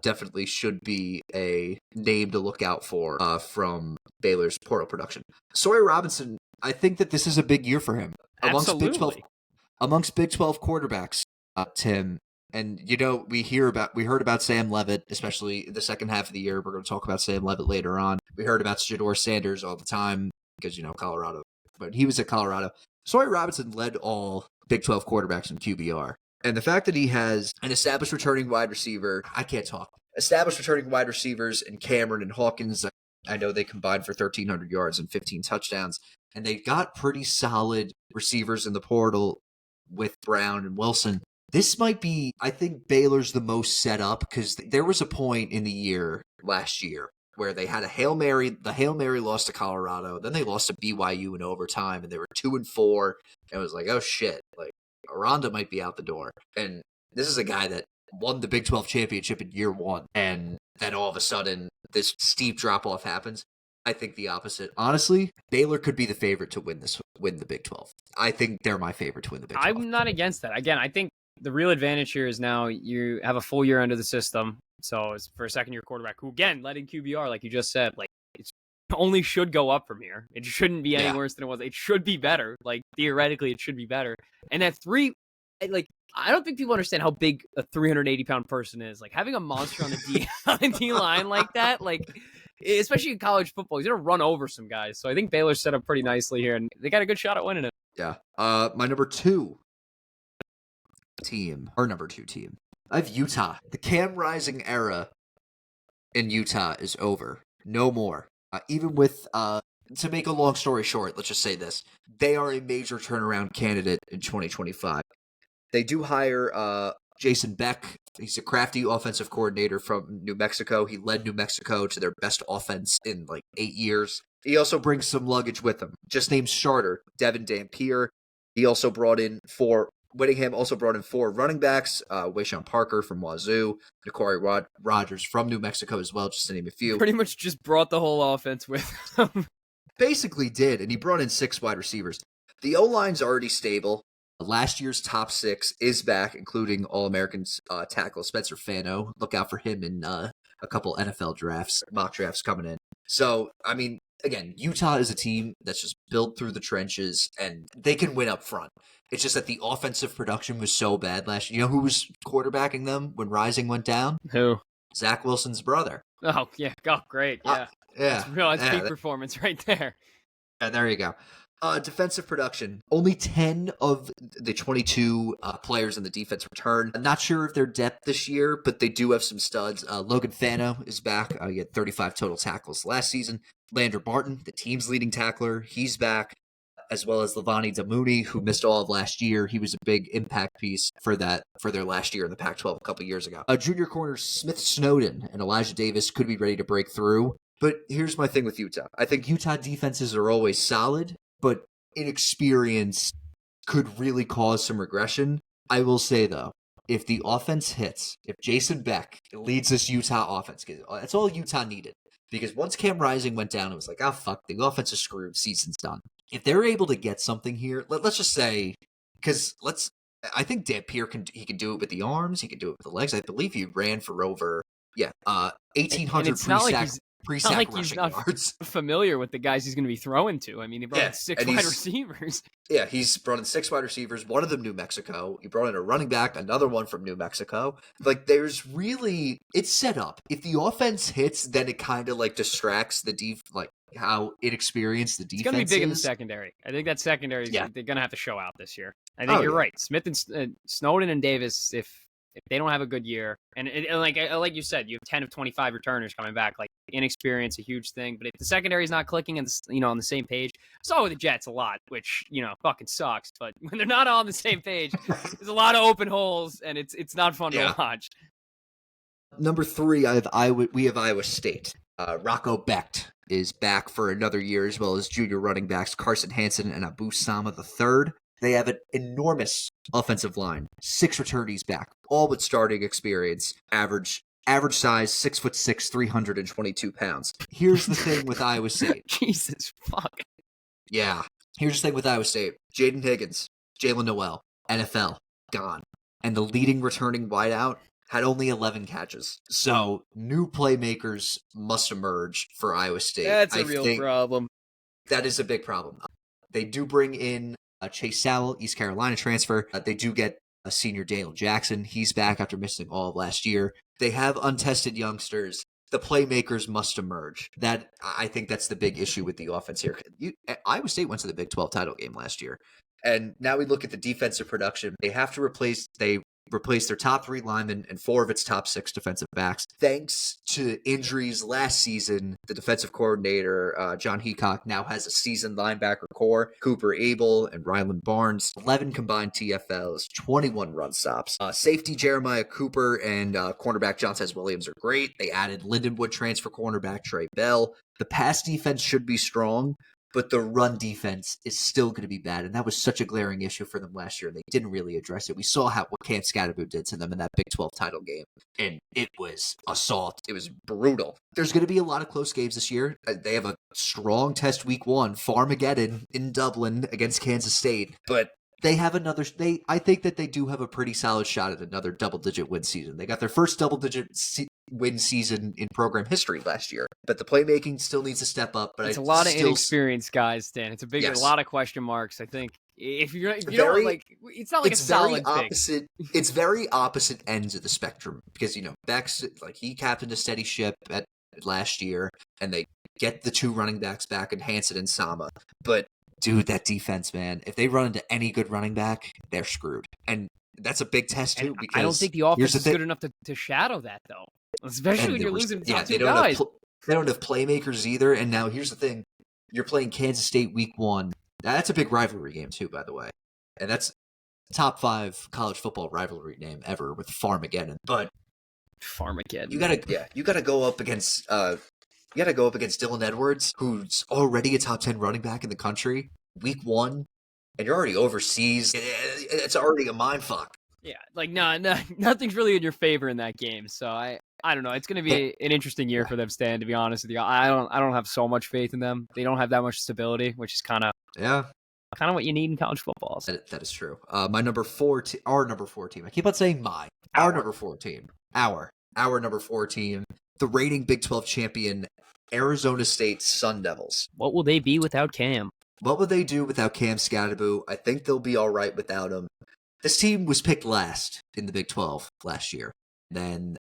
definitely should be a name to look out for from Baylor's portal production. Sawyer Robinson, I think that this is a big year for him. Absolutely. Amongst Big 12 quarterbacks, Tim. And, we heard about Sam Levitt, especially the second half of the year. We're going to talk about Sam Levitt later on. We heard about Shedeur Sanders all the time because, Colorado. But he was at Colorado. Sawyer Robinson led all Big 12 quarterbacks in QBR. And the fact that he has an established returning wide receiver, I can't talk. established returning wide receivers in Cameron and Hawkins. I know they combined for 1,300 yards and 15 touchdowns, and they got pretty solid receivers in the portal with Brown and Wilson. This might be, I think Baylor's the most set up because there was a point in the year last year where they had a Hail Mary. The Hail Mary lost to Colorado. Then they lost to BYU in overtime, and they were 2-4. And it was like, oh shit, like Aranda might be out the door. And this is a guy that won the Big 12 championship in year one. And then all of a sudden, this steep drop-off happens. I think the opposite. Honestly, Baylor could be the favorite to win the Big 12. I think they're my favorite to win the Big 12. I'm not against that. Again, I think the real advantage here is now you have a full year under the system. So it's for a second-year quarterback who, again, led in QBR, like you just said, like it only should go up from here. It shouldn't be any worse than it was. It should be better. Like theoretically, it should be better. And at 3, like I don't think people understand how big a 380-pound person is. Like having a monster on the D line like that, like especially in college football, he's gonna run over some guys. So I think Baylor's set up pretty nicely here, and they got a good shot at winning it. Yeah. My number 2 team. I have Utah. The Cam Rising era in Utah is over. No more. Even with, to make a long story short, let's just say this. They are a major turnaround candidate in 2025. They do hire Jason Beck. He's a crafty offensive coordinator from New Mexico. He led New Mexico to their best offense in like 8 years. He also brings some luggage with him. Just named starter, Devin Dampier. He also brought in Whittingham also brought in 4 running backs, Wayshawn Parker from Wazoo, Nicorey Rogers from New Mexico as well, just to name a few. Pretty much just brought the whole offense with him. Basically did, and he brought in 6 wide receivers. The O-line's already stable. Last year's top 6 is back, including All-Americans tackle Spencer Fano. Look out for him in a couple NFL mock drafts coming in. So, I mean, again, Utah is a team that's just built through the trenches, and they can win up front. It's just that the offensive production was so bad last year. You know who was quarterbacking them when Rising went down? Who? Zach Wilson's brother. Oh, yeah. Oh, great. Yeah. That's peak performance right there. There you go. Defensive production. Only 10 of the 22 players in the defense return. I'm not sure if they're depth this year, but they do have some studs. Logan Fano is back. He had 35 total tackles last season. Landry Barton, the team's leading tackler, he's back, as well as Lavani Damuni, who missed all of last year. He was a big impact piece for their last year in the Pac-12 a couple years ago. Junior corners Smith Snowden and Elijah Davis could be ready to break through. But here's my thing with Utah. I think Utah defenses are always solid, but inexperience could really cause some regression. I will say, though, if the offense hits, if Jason Beck leads this Utah offense, that's all Utah needed. Because once Cam Rising went down, it was like, oh, fuck, the offense is screwed, season's done. If they're able to get something here, let's just say, I think Dampier can do it with the arms, he can do it with the legs. I believe he ran for over, 1,800 pre-sack rushing yards. Familiar with the guys he's going to be throwing to. I mean, he brought in 6 wide receivers. Yeah, he's brought in 6 wide receivers, one of them New Mexico. He brought in a running back, another one from New Mexico. Like, it's set up. If the offense hits, then it kind of like distracts the how inexperienced the defense is. It's going to be big in the secondary. I think that secondary, they're going to have to show out this year. I think you're right. Smith and Snowden and Davis, if they don't have a good year, and like you said, you have 10 of 25 returners coming back. Like inexperience, a huge thing. But if the secondary is not clicking and on the same page, I saw it with the Jets a lot, which fucking sucks. But when they're not all on the same page, there's a lot of open holes, and it's not fun to watch. Number 3, we have Iowa State. Rocco Becht is back for another year, as well as junior running backs Carson Hansen and Abu Sama III. They have an enormous offensive line. 6 returnees back, all with starting experience. Average size, 6'6", 322 pounds. Here's the thing with Iowa State. Jesus fuck. Yeah. Here's the thing with Iowa State. Jaden Higgins, Jalen Noel, NFL, gone. And the leading returning wideout had only 11 catches. So new playmakers must emerge for Iowa State. That's a real problem. That is a big problem. They do bring in Chase Sowell, East Carolina transfer. They do get a senior Daniel Jackson. He's back after missing all of last year. They have untested youngsters. The playmakers must emerge. I think that's the big issue with the offense here. Iowa State went to the Big 12 title game last year. And now we look at the defensive production. They have to replace, they replaced their top 3 linemen and 4 of its top 6 defensive backs. Thanks to injuries last season, the defensive coordinator, John Heacock, now has a seasoned linebacker core. Cooper Abel and Ryland Barnes, 11 combined TFLs, 21 run stops. Safety Jeremiah Cooper and cornerback Jhoan Williams are great. They added Lindenwood transfer cornerback Trey Bell. The pass defense should be strong, but the run defense is still going to be bad, and that was such a glaring issue for them last year, and they didn't really address it. We saw what Cam Scatterbo did to them in that Big 12 title game, and it was assault. It was brutal. There's going to be a lot of close games this year. They have a strong test week 1, Farmageddon in Dublin against Kansas State, but they have I think that they do have a pretty solid shot at another double-digit win season. They got their first double-digit win season in program history last year, but the playmaking still needs to step up. But it's a lot of inexperienced guys, Dan. It's a lot of question marks. I think if you don't like, it's not like a solid opposite. It's very opposite ends of the spectrum because Beck's like he captained a steady ship at last year, and they get the 2 running backs back in Hansen and Sama, but. Dude, that defense, man. If they run into any good running back, they're screwed. And that's a big test, too. Because I don't think the offense is good enough to shadow that, though. Especially when you're losing top 2 guys. They don't have playmakers either. And now here's the thing. You're playing Kansas State week 1. That's a big rivalry game, too, by the way. And that's top 5 college football rivalry name ever with Farmageddon. But Farmageddon. You gotta go up against Dylan Edwards, who's already a top 10 running back in the country, week 1, and you're already overseas. It's already a mindfuck. Yeah, like nothing's really in your favor in that game. So I don't know. It's going to be an interesting year for them, Stan. To be honest with you, I don't have so much faith in them. They don't have that much stability, which is kind of what you need in college football. That is true. Our number 4 team. I keep on saying our number 4 team. Our number 4 team. The reigning Big 12 champion, Arizona State Sun Devils. What will they be without Cam? What would they do without Cam Scatterbo? I think they'll be all right without him. This team was picked last in the Big 12 last year. Then,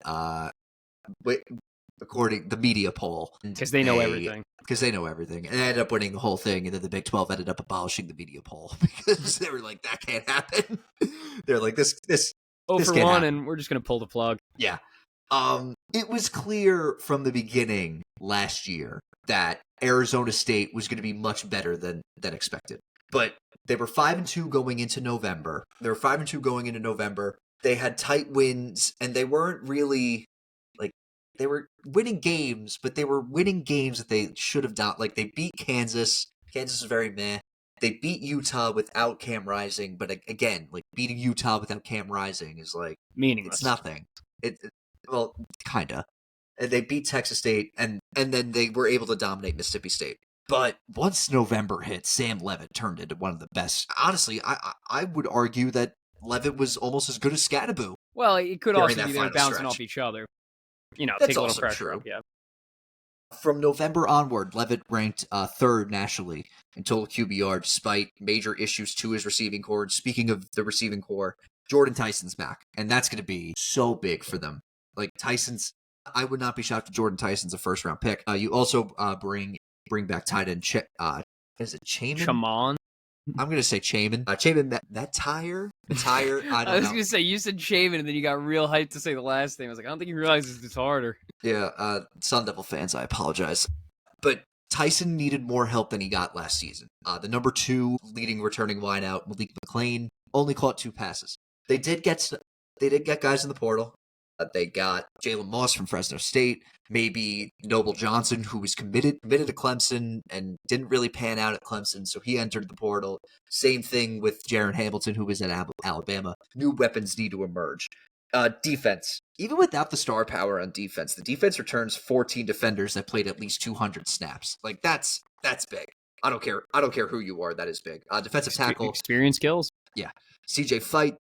according to the media poll. Because they know everything. Because they know everything. And they ended up winning the whole thing, and then the Big 12 ended up abolishing the media poll. Because they were like, that can't happen. They're like, this for can't 1, happen. And we're just going to pull the plug. Yeah. It was clear from the beginning last year that Arizona State was going to be much better than expected. But they were 5-2 going into November. They had tight wins, and they weren't really they were winning games, but they were winning games that they should have done. Like they beat Kansas. Kansas is very meh. They beat Utah without Cam Rising, but again, like beating Utah without Cam Rising is like meaningless. It's nothing. Well, kinda. And they beat Texas State, and then they were able to dominate Mississippi State. But once November hit, Sam Leavitt turned into one of the best. Honestly, I would argue that Leavitt was almost as good as Scatterbo. Well, it could also be they're bouncing off each other. That's take a little pressure true. up, yeah. From November onward, Leavitt ranked 3rd nationally in total QBR, despite major issues to his receiving core. Speaking of the receiving core, Jordan Tyson's back, and that's going to be so big for them. Like I would not be shocked if Jordan Tyson's a 1st-round pick. You also bring back tight end. Is it Chaman? Chaman? I'm going to say Chaman. Chaman, that tire? The tire? I was going to say, you said Chaman, and then you got real hyped to say the last name. I was like, I don't think you realize it's harder. Yeah, Sun Devil fans, I apologize. But Tyson needed more help than he got last season. The number 2 leading returning wideout, Malik McClain, only caught 2 passes. They did get guys in the portal. They got Jalen Moss from Fresno State, maybe Noble Johnson, who was committed to Clemson and didn't really pan out at Clemson, so he entered the portal. Same thing with Jaron Hamilton, who was at Alabama. New weapons need to emerge. Defense. Even without the star power on defense, the defense returns 14 defenders that played at least 200 snaps. Like that's big. I don't care who you are. That is big. Defensive tackle. Experience skills. Yeah. CJ Fight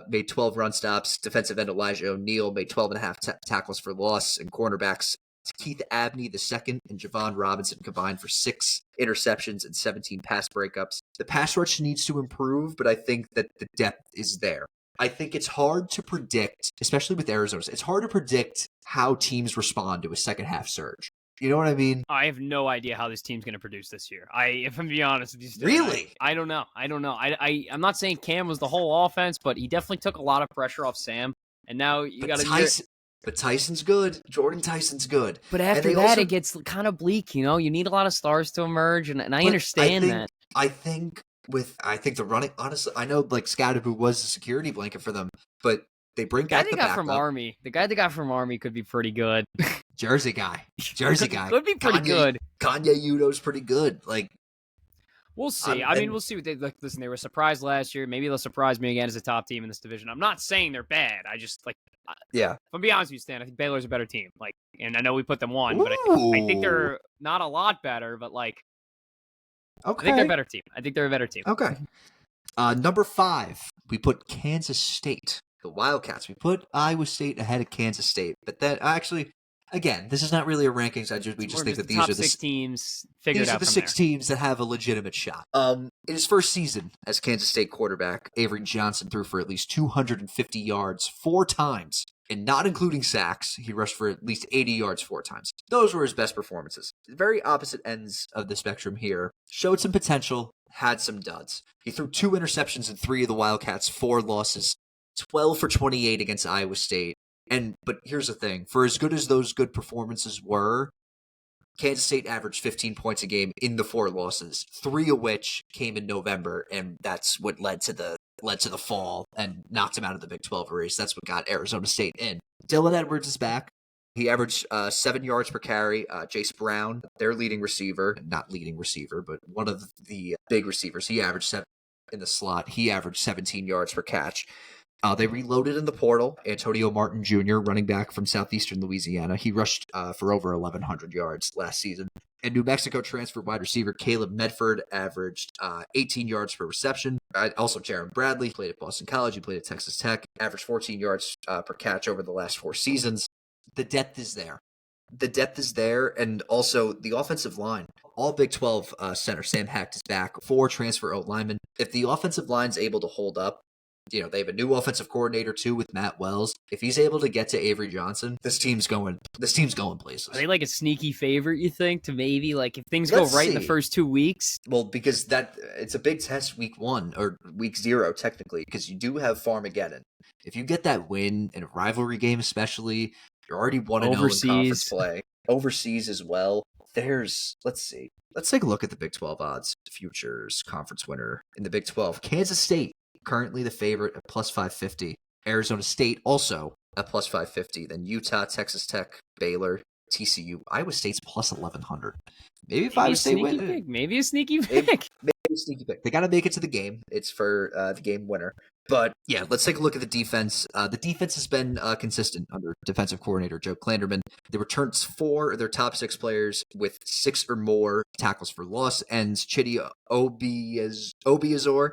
made 12 run stops. Defensive end Elijah O'Neal made 12 and a half tackles for loss. And cornerbacks Keith Abney II and Javon Robinson combined for 6 interceptions and 17 pass breakups. The pass rush needs to improve, but I think that the depth is there. I think it's hard to predict, especially with Arizona, it's hard to predict how teams respond to a second half surge. You know what I mean? I have no idea how this team's going to produce this year. If I'm being honest with you, Stan, really, I don't know. I'm not saying Cam was the whole offense, but he definitely took a lot of pressure off Sam. And now you got to. But Tyson's good. Jordan Tyson's good. But after that, it gets kind of bleak. You know, you need a lot of stars to emerge, and I understand that. I think the running. Honestly, I know like Scadaboo was a security blanket for them, but they bring back the backup. From Army. The guy they got from Army could be pretty good. Jersey guy. Could be pretty good. Kanye Udo's pretty good. Like, we'll see. We'll see what they like. Listen, they were surprised last year. Maybe they'll surprise me again as a top team in this division. I'm not saying they're bad. I just like. Yeah. If I'm being honest with you, Stan, I think Baylor's a better team. Like, and I know we put them one, but I think they're not a lot better. But like, I think they're a better team. I think they're a better team. Okay. Number 5, we put Kansas State, the Wildcats. We put Iowa State ahead of Kansas State, but then actually, again, this is not really a rankings. We just think that these are the 6 teams. These are the 6 teams that have a legitimate shot. In his first season as Kansas State quarterback, Avery Johnson threw for at least 250 yards 4 times, and not including sacks, he rushed for at least 80 yards 4 times. Those were his best performances. The very opposite ends of the spectrum here. Showed some potential, had some duds. He threw 2 interceptions in 3 of the Wildcats' 4 losses, 12 for 28 against Iowa State. But here's the thing, for as good as those good performances were, Kansas State averaged 15 points a game in the 4 losses, 3 of which came in November, and that's what led to the fall and knocked him out of the Big 12 race. That's what got Arizona State in. Dylan Edwards is back. He averaged 7 yards per carry. Jace Brown, their leading receiver, not leading receiver, but one of the big receivers, he averaged 7 in the slot. He averaged 17 yards per catch. They reloaded in the portal. Antonio Martin Jr., running back from southeastern Louisiana. He rushed for over 1,100 yards last season. And New Mexico transfer wide receiver Caleb Medford averaged 18 yards per reception. Also, Jaron Bradley played at Boston College. He played at Texas Tech. Averaged 14 yards per catch over the last 4 seasons. The depth is there. And also the offensive line. All Big 12 center Sam Hecht is back. 4 transfer linemen. If the offensive line's able to hold up, you know, they have a new offensive coordinator too with Matt Wells. If he's able to get to Avery Johnson, this team's going places. Are they like a sneaky favorite, you think, to maybe like if things go right in the first 2 weeks? Well, because it's a big test week 1 or week 0 technically, because you do have Farmageddon. If you get that win in a rivalry game, especially, you're already 1-0 in conference play. Overseas as well. Let's see. Let's take a look at the Big 12 odds. Futures conference winner in the Big 12. Kansas State, currently the favorite at plus 550. Arizona State also at plus 550. Then Utah, Texas Tech, Baylor, TCU. Iowa State's plus 1,100. Maybe if Iowa State wins. Maybe a sneaky pick. Maybe a sneaky pick. They got to make it to the game. It's for the game winner. But yeah, let's take a look at the defense. The defense has been consistent under defensive coordinator Joe Klanderman. They returned 4 of their top 6 players with 6 or more tackles for loss. Ends Chidi Obiazor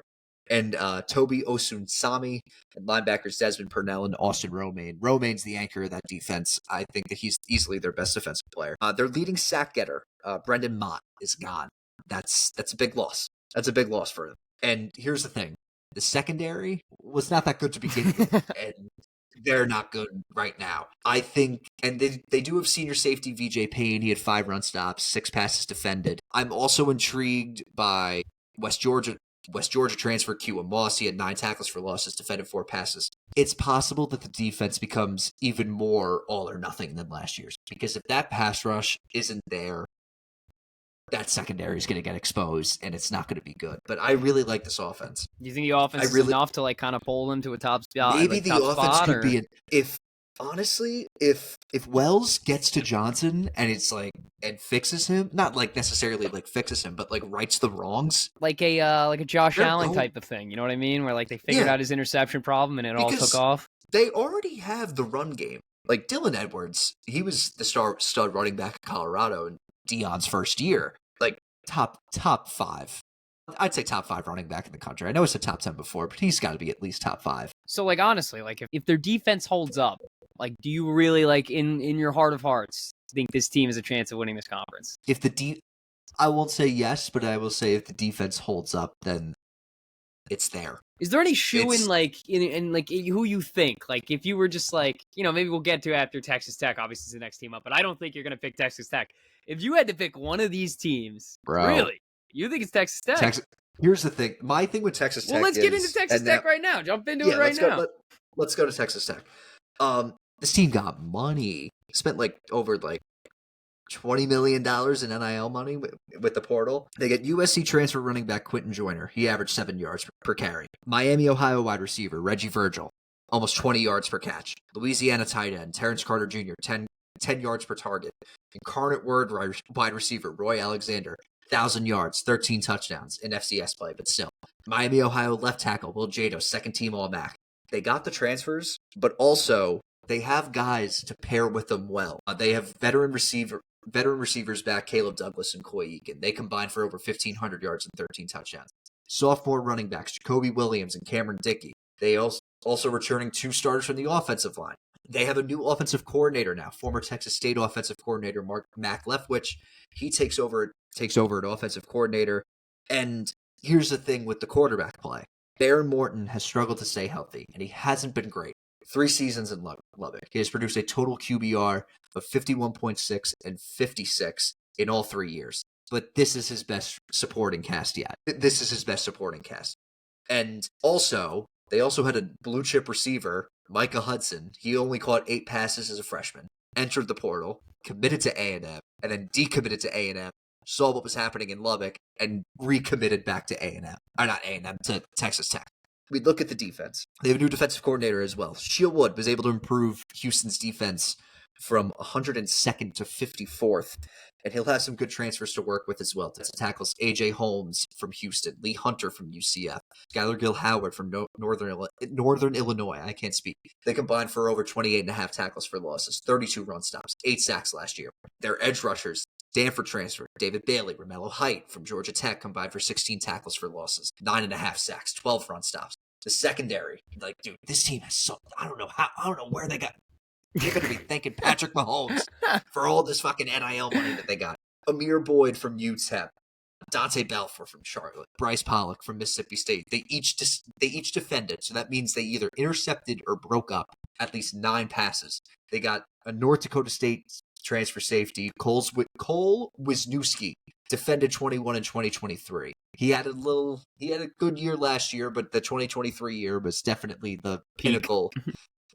and Toby Osunsami, and linebackers Desmond Purnell and Austin Romaine. Romaine's the anchor of that defense. I think that he's easily their best defensive player. Their leading sack getter, Brendan Mott, is gone. That's a big loss. That's a big loss for them. And here's the thing. The secondary was not that good to begin with, and they're not good right now. I think, and they do have senior safety VJ Payne. He had 5 run stops, 6 passes defended. I'm also intrigued by West Georgia transfer Q Moss. He had 9 tackles for losses, defended 4 passes. It's possible that the defense becomes even more all or nothing than last year's, because if that pass rush isn't there, that secondary is going to get exposed, and it's not going to be good. But I really like this offense. Do you think the offense is enough to like kind of pull them to a top spot? Maybe the offense could be if Wells gets to Johnson and it's like and fixes him, not like necessarily like fixes him, but like rights the wrongs, like a Josh Allen type of thing. You know what I mean? Where like they figured out his interception problem and it all took off. They already have the run game. Like Dylan Edwards, he was the stud running back in Colorado in Deion's first year. Like top 5. I'd say top 5 running back in the country. I know it's a top 10 before, but he's got to be at least top 5. So like honestly, like if their defense holds up, like do you really like in your heart of hearts think this team has a chance of winning this conference? I won't say yes, but I will say if the defense holds up, then It's there. Is there any shoe in who you think? Like, if you were just like, maybe we'll get to after Texas Tech. Obviously, it's the next team up, but I don't think you're going to pick Texas Tech. If you had to pick one of these teams, really, you think it's Texas Tech? Here's the thing. My thing with Texas Tech. Well, let's get into Texas Tech right now. Jump into it right now. Let's go to Texas Tech. This team got money. Spent over $20 million in NIL money with the portal. They get USC transfer running back Quentin Joyner. He averaged 7 yards per carry. Miami, Ohio wide receiver Reggie Virgil, almost 20 yards per catch. Louisiana tight end Terrence Carter Jr., 10 yards per target. Incarnate Word wide receiver Roy Alexander, 1,000 yards, 13 touchdowns in FCS play, but still. Miami, Ohio left tackle Will Jado, second team All-MAC. They got the transfers, but also they have guys to pair with them well. They have veteran receivers back Caleb Douglas and Coy Eakin. They combined for over 1,500 yards and 13 touchdowns. Sophomore running backs Jacoby Williams and Cameron Dickey. They also returning 2 starters from the offensive line. They have a new offensive coordinator now, former Texas State offensive coordinator Mac Leftwich. He takes over at offensive coordinator. And here's the thing with the quarterback play. Baron Morton has struggled to stay healthy, and he hasn't been great. 3 seasons in Lubbock. He has produced a total QBR of 51.6 and 56 in all 3 years. But this is his best supporting cast yet. And they also had a blue chip receiver, Micah Hudson. He only caught 8 passes as a freshman, entered the portal, committed to A&M, and then decommitted to A&M, saw what was happening in Lubbock, and recommitted back to A&M. Or not A&M, to Texas Tech. We look at the defense. They have a new defensive coordinator as well. Sheil Wood was able to improve Houston's defense from 102nd to 54th, and he'll have some good transfers to work with as well. Tackles A.J. Holmes from Houston, Lee Hunter from UCF, Skylar Gill Howard from Northern Illinois. I can't speak. They combined for over 28.5 tackles for losses, 32 run stops, 8 sacks last year. Their edge rushers, Stanford transfer David Bailey, Romello Height from Georgia Tech, combined for 16 tackles for losses, 9.5 sacks, 12 run stops. The secondary, this team has I don't know where they got. They're going to be thanking Patrick Mahomes for all this fucking NIL money that they got. Amir Boyd from UTEP, Dante Balfour from Charlotte, Bryce Pollock from Mississippi State. They each defended, so that means they either intercepted or broke up at least 9 passes. They got a North Dakota State transfer safety, Cole Wisniewski, defended 21 in 2023. He had a good year last year, but the 2023 year was definitely the pinnacle.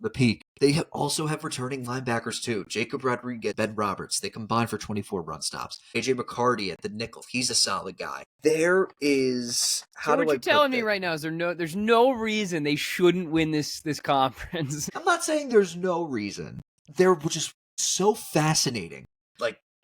The peak. They also have returning linebackers too. Jacob Rodriguez, Ben Roberts. They combine for 24 run stops. AJ McCarty at the nickel. He's a solid guy. There is. What you're telling me right now is there's no reason they shouldn't win this conference. I'm not saying there's no reason. They're just so fascinating.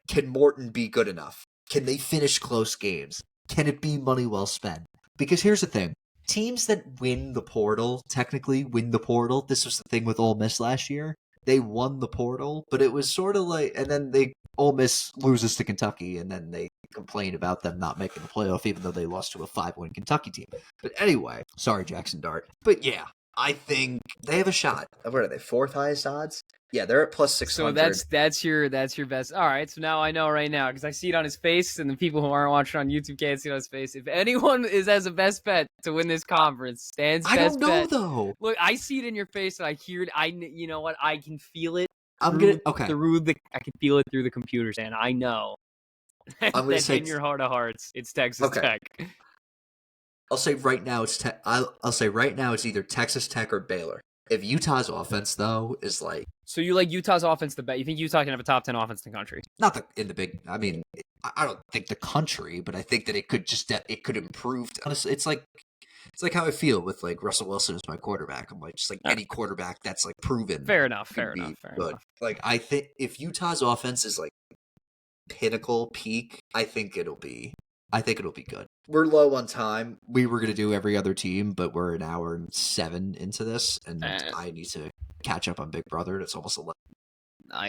Can Morton be good enough? Can they finish close games? Can it be money well spent? Because here's the thing. Teams that win the portal, technically win the portal. This was the thing with Ole Miss last year. They won the portal, but it was sort of and then Ole Miss loses to Kentucky, and then they complain about them not making the playoff, even though they lost to a 5-win Kentucky team. But anyway, sorry, Jackson Dart. But yeah, I think they have a shot. What are they, 4th highest odds? Yeah, they're at plus 600. So that's your best. All right, so now I know right now because I see it on his face, and the people who aren't watching on YouTube can't see it on his face. If anyone has a best bet to win this conference, Stan's best bet. I don't know though. Look, I see it in your face, and I hear it. You know what? I can feel it. I can feel it through the computer, Stan. I know. I'm gonna say in your heart of hearts, it's Texas Tech. I'll say right now it's either Texas Tech or Baylor. If Utah's offense, though, is So you like Utah's offense the best? You think Utah can have a top 10 offense in the country? Not in the big... I mean, I don't think the country, but I think that it could improve. Honestly, it's like how I feel with, Russell Wilson as my quarterback. I'm any quarterback that's, proven. Fair enough. I think if Utah's offense is, pinnacle, peak, I think it'll be good. We're low on time. We were going to do every other team, but we're an hour and 7 into this, and I need to catch up on Big Brother. It's almost 11. I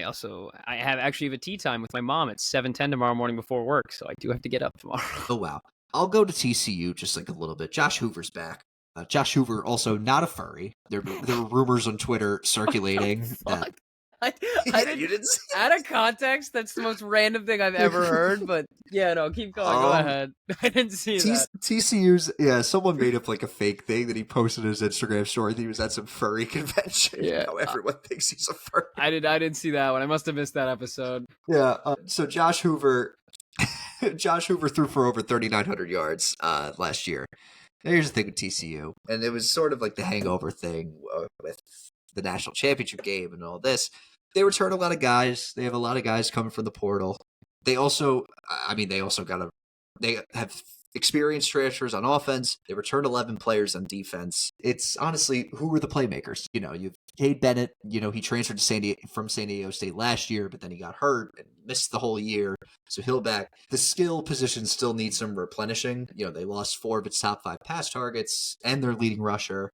have a tea time with my mom at 7:10 tomorrow morning before work, so I do have to get up tomorrow. Oh, wow. I'll go to TCU just a little bit. Josh Hoover's back. Josh Hoover, also not a furry. There are rumors on Twitter circulating that... You didn't see out of context, that's the most random thing I've ever heard, but yeah, no, keep going. Go ahead. I didn't see that. TCU's, someone made up like a fake thing that he posted his Instagram story that he was at some furry convention. Yeah. Everyone thinks he's a furry. I didn't see that one. I must have missed that episode. Yeah, so Josh Hoover threw for over 3,900 yards last year. Now, here's the thing with TCU, and it was sort of like the hangover thing with the national championship game and all this. They return a lot of guys. They have a lot of guys coming from the portal. They have experienced transfers on offense. They returned 11 players on defense. It's honestly, who were the playmakers? You've Cade Bennett. He transferred to from San Diego State last year, but then he got hurt and missed the whole year. So he'll back. The skill position still needs some replenishing. They lost 4 of its top 5 pass targets and their leading rusher.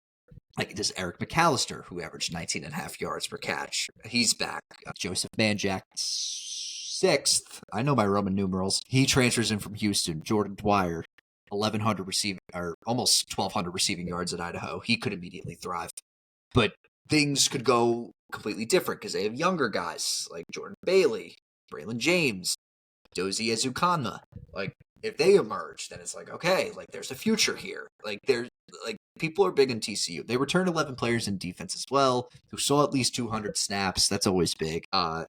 Like this Eric McAllister, who averaged 19.5 yards per catch. He's back. Joseph Manjack, 6th. I know my Roman numerals. He transfers in from Houston. Jordan Dwyer, 1,100 receiving, or almost 1,200 receiving yards at Idaho. He could immediately thrive. But things could go completely different because they have younger guys like Jordan Bailey, Braylon James, Dozie Ezukanma. Like, if they emerge, then it's like, okay, like there's a future here. People are big in TCU. They returned 11 players in defense as well, who saw at least 200 snaps. That's always big. A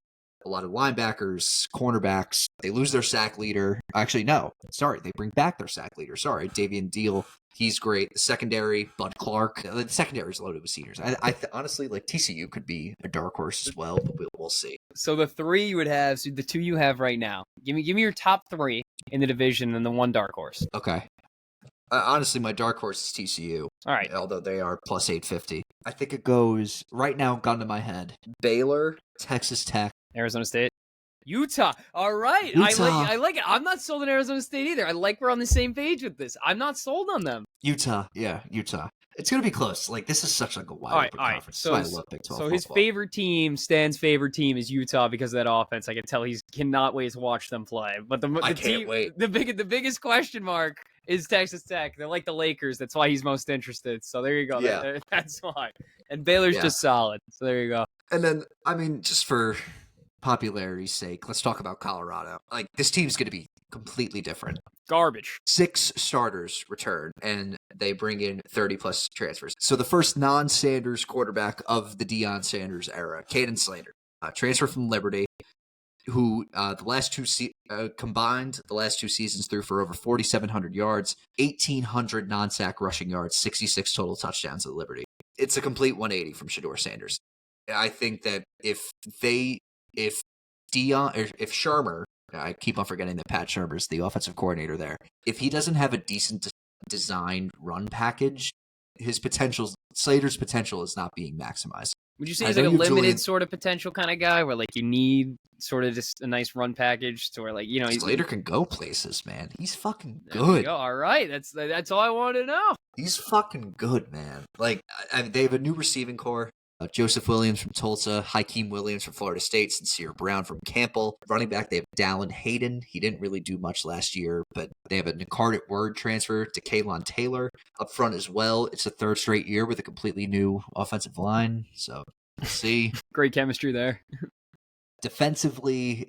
lot of linebackers, cornerbacks. They lose their sack leader. Actually, no. Sorry, they bring back their sack leader. Sorry, Davian Deal. He's great. The secondary, Bud Clark. The secondary is loaded with seniors. Honestly, like TCU could be a dark horse as well, but we'll see. So the 3 you would have, so the 2 you have right now. Give me your top 3 in the division and the 1 dark horse. Okay. Honestly, my dark horse is TCU. All right. Although they are plus 850. I think it goes, right now, gun to my head, Baylor, Texas Tech, Arizona State, Utah. All right. Utah. I like it. I'm not sold on Arizona State either. I like we're on the same page with this. I'm not sold on them. Utah. Yeah, Utah. It's going to be close. Like, this is such like a wide open conference. So, I love Big 12 football. His favorite team, Stan's favorite team, is Utah because of that offense. I can tell he cannot wait to watch them play. But I can't wait. The biggest question mark is Texas Tech. They're like the Lakers. That's why he's most interested. So there you go. Yeah. That's why. And Baylor's just solid. So there you go. And then, just for popularity's sake, let's talk about Colorado. Like, this team's going to be completely different. Garbage. 6 starters return, and they bring in 30-plus transfers. So the first non-Sanders quarterback of the Deion Sanders era, Caden Slater, transfer from Liberty, who the last 2 seasons threw for over 4,700 yards, 1,800 non-sack rushing yards, 66 total touchdowns at Liberty. It's a complete 180 from Shedeur Sanders. I think that if Shermer, I keep on forgetting that Pat Shermer's the offensive coordinator there. If he doesn't have a decent designed run package, Slater's potential is not being maximized. Would you say he's like a limited sort of potential kind of guy where like you need sort of just a nice run package to where like, Slater can go places, man. He's fucking good. All right. That's all I wanted to know. He's fucking good, man. Like, they have a new receiving core. Joseph Williams from Tulsa, Hakeem Williams from Florida State, Sincere Brown from Campbell. Running back, they have Dallin Hayden. He didn't really do much last year, but they have a Nicardit Word transfer to Kaylon Taylor. Up front as well, it's a 3rd straight year with a completely new offensive line, so we'll see. Great chemistry there. Defensively,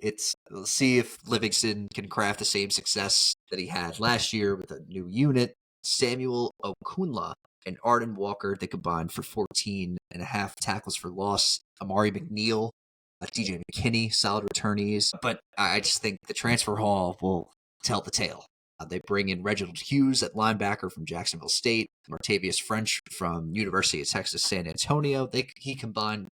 we'll see if Livingston can craft the same success that he had last year with a new unit. Samuel Okunla and Arden Walker, they combined for 14.5 tackles for loss. Amari McNeil, DJ McKinney, solid returnees. But I just think the transfer haul will tell the tale. They bring in Reginald Hughes at linebacker from Jacksonville State, Martavius French from University of Texas San Antonio. They combined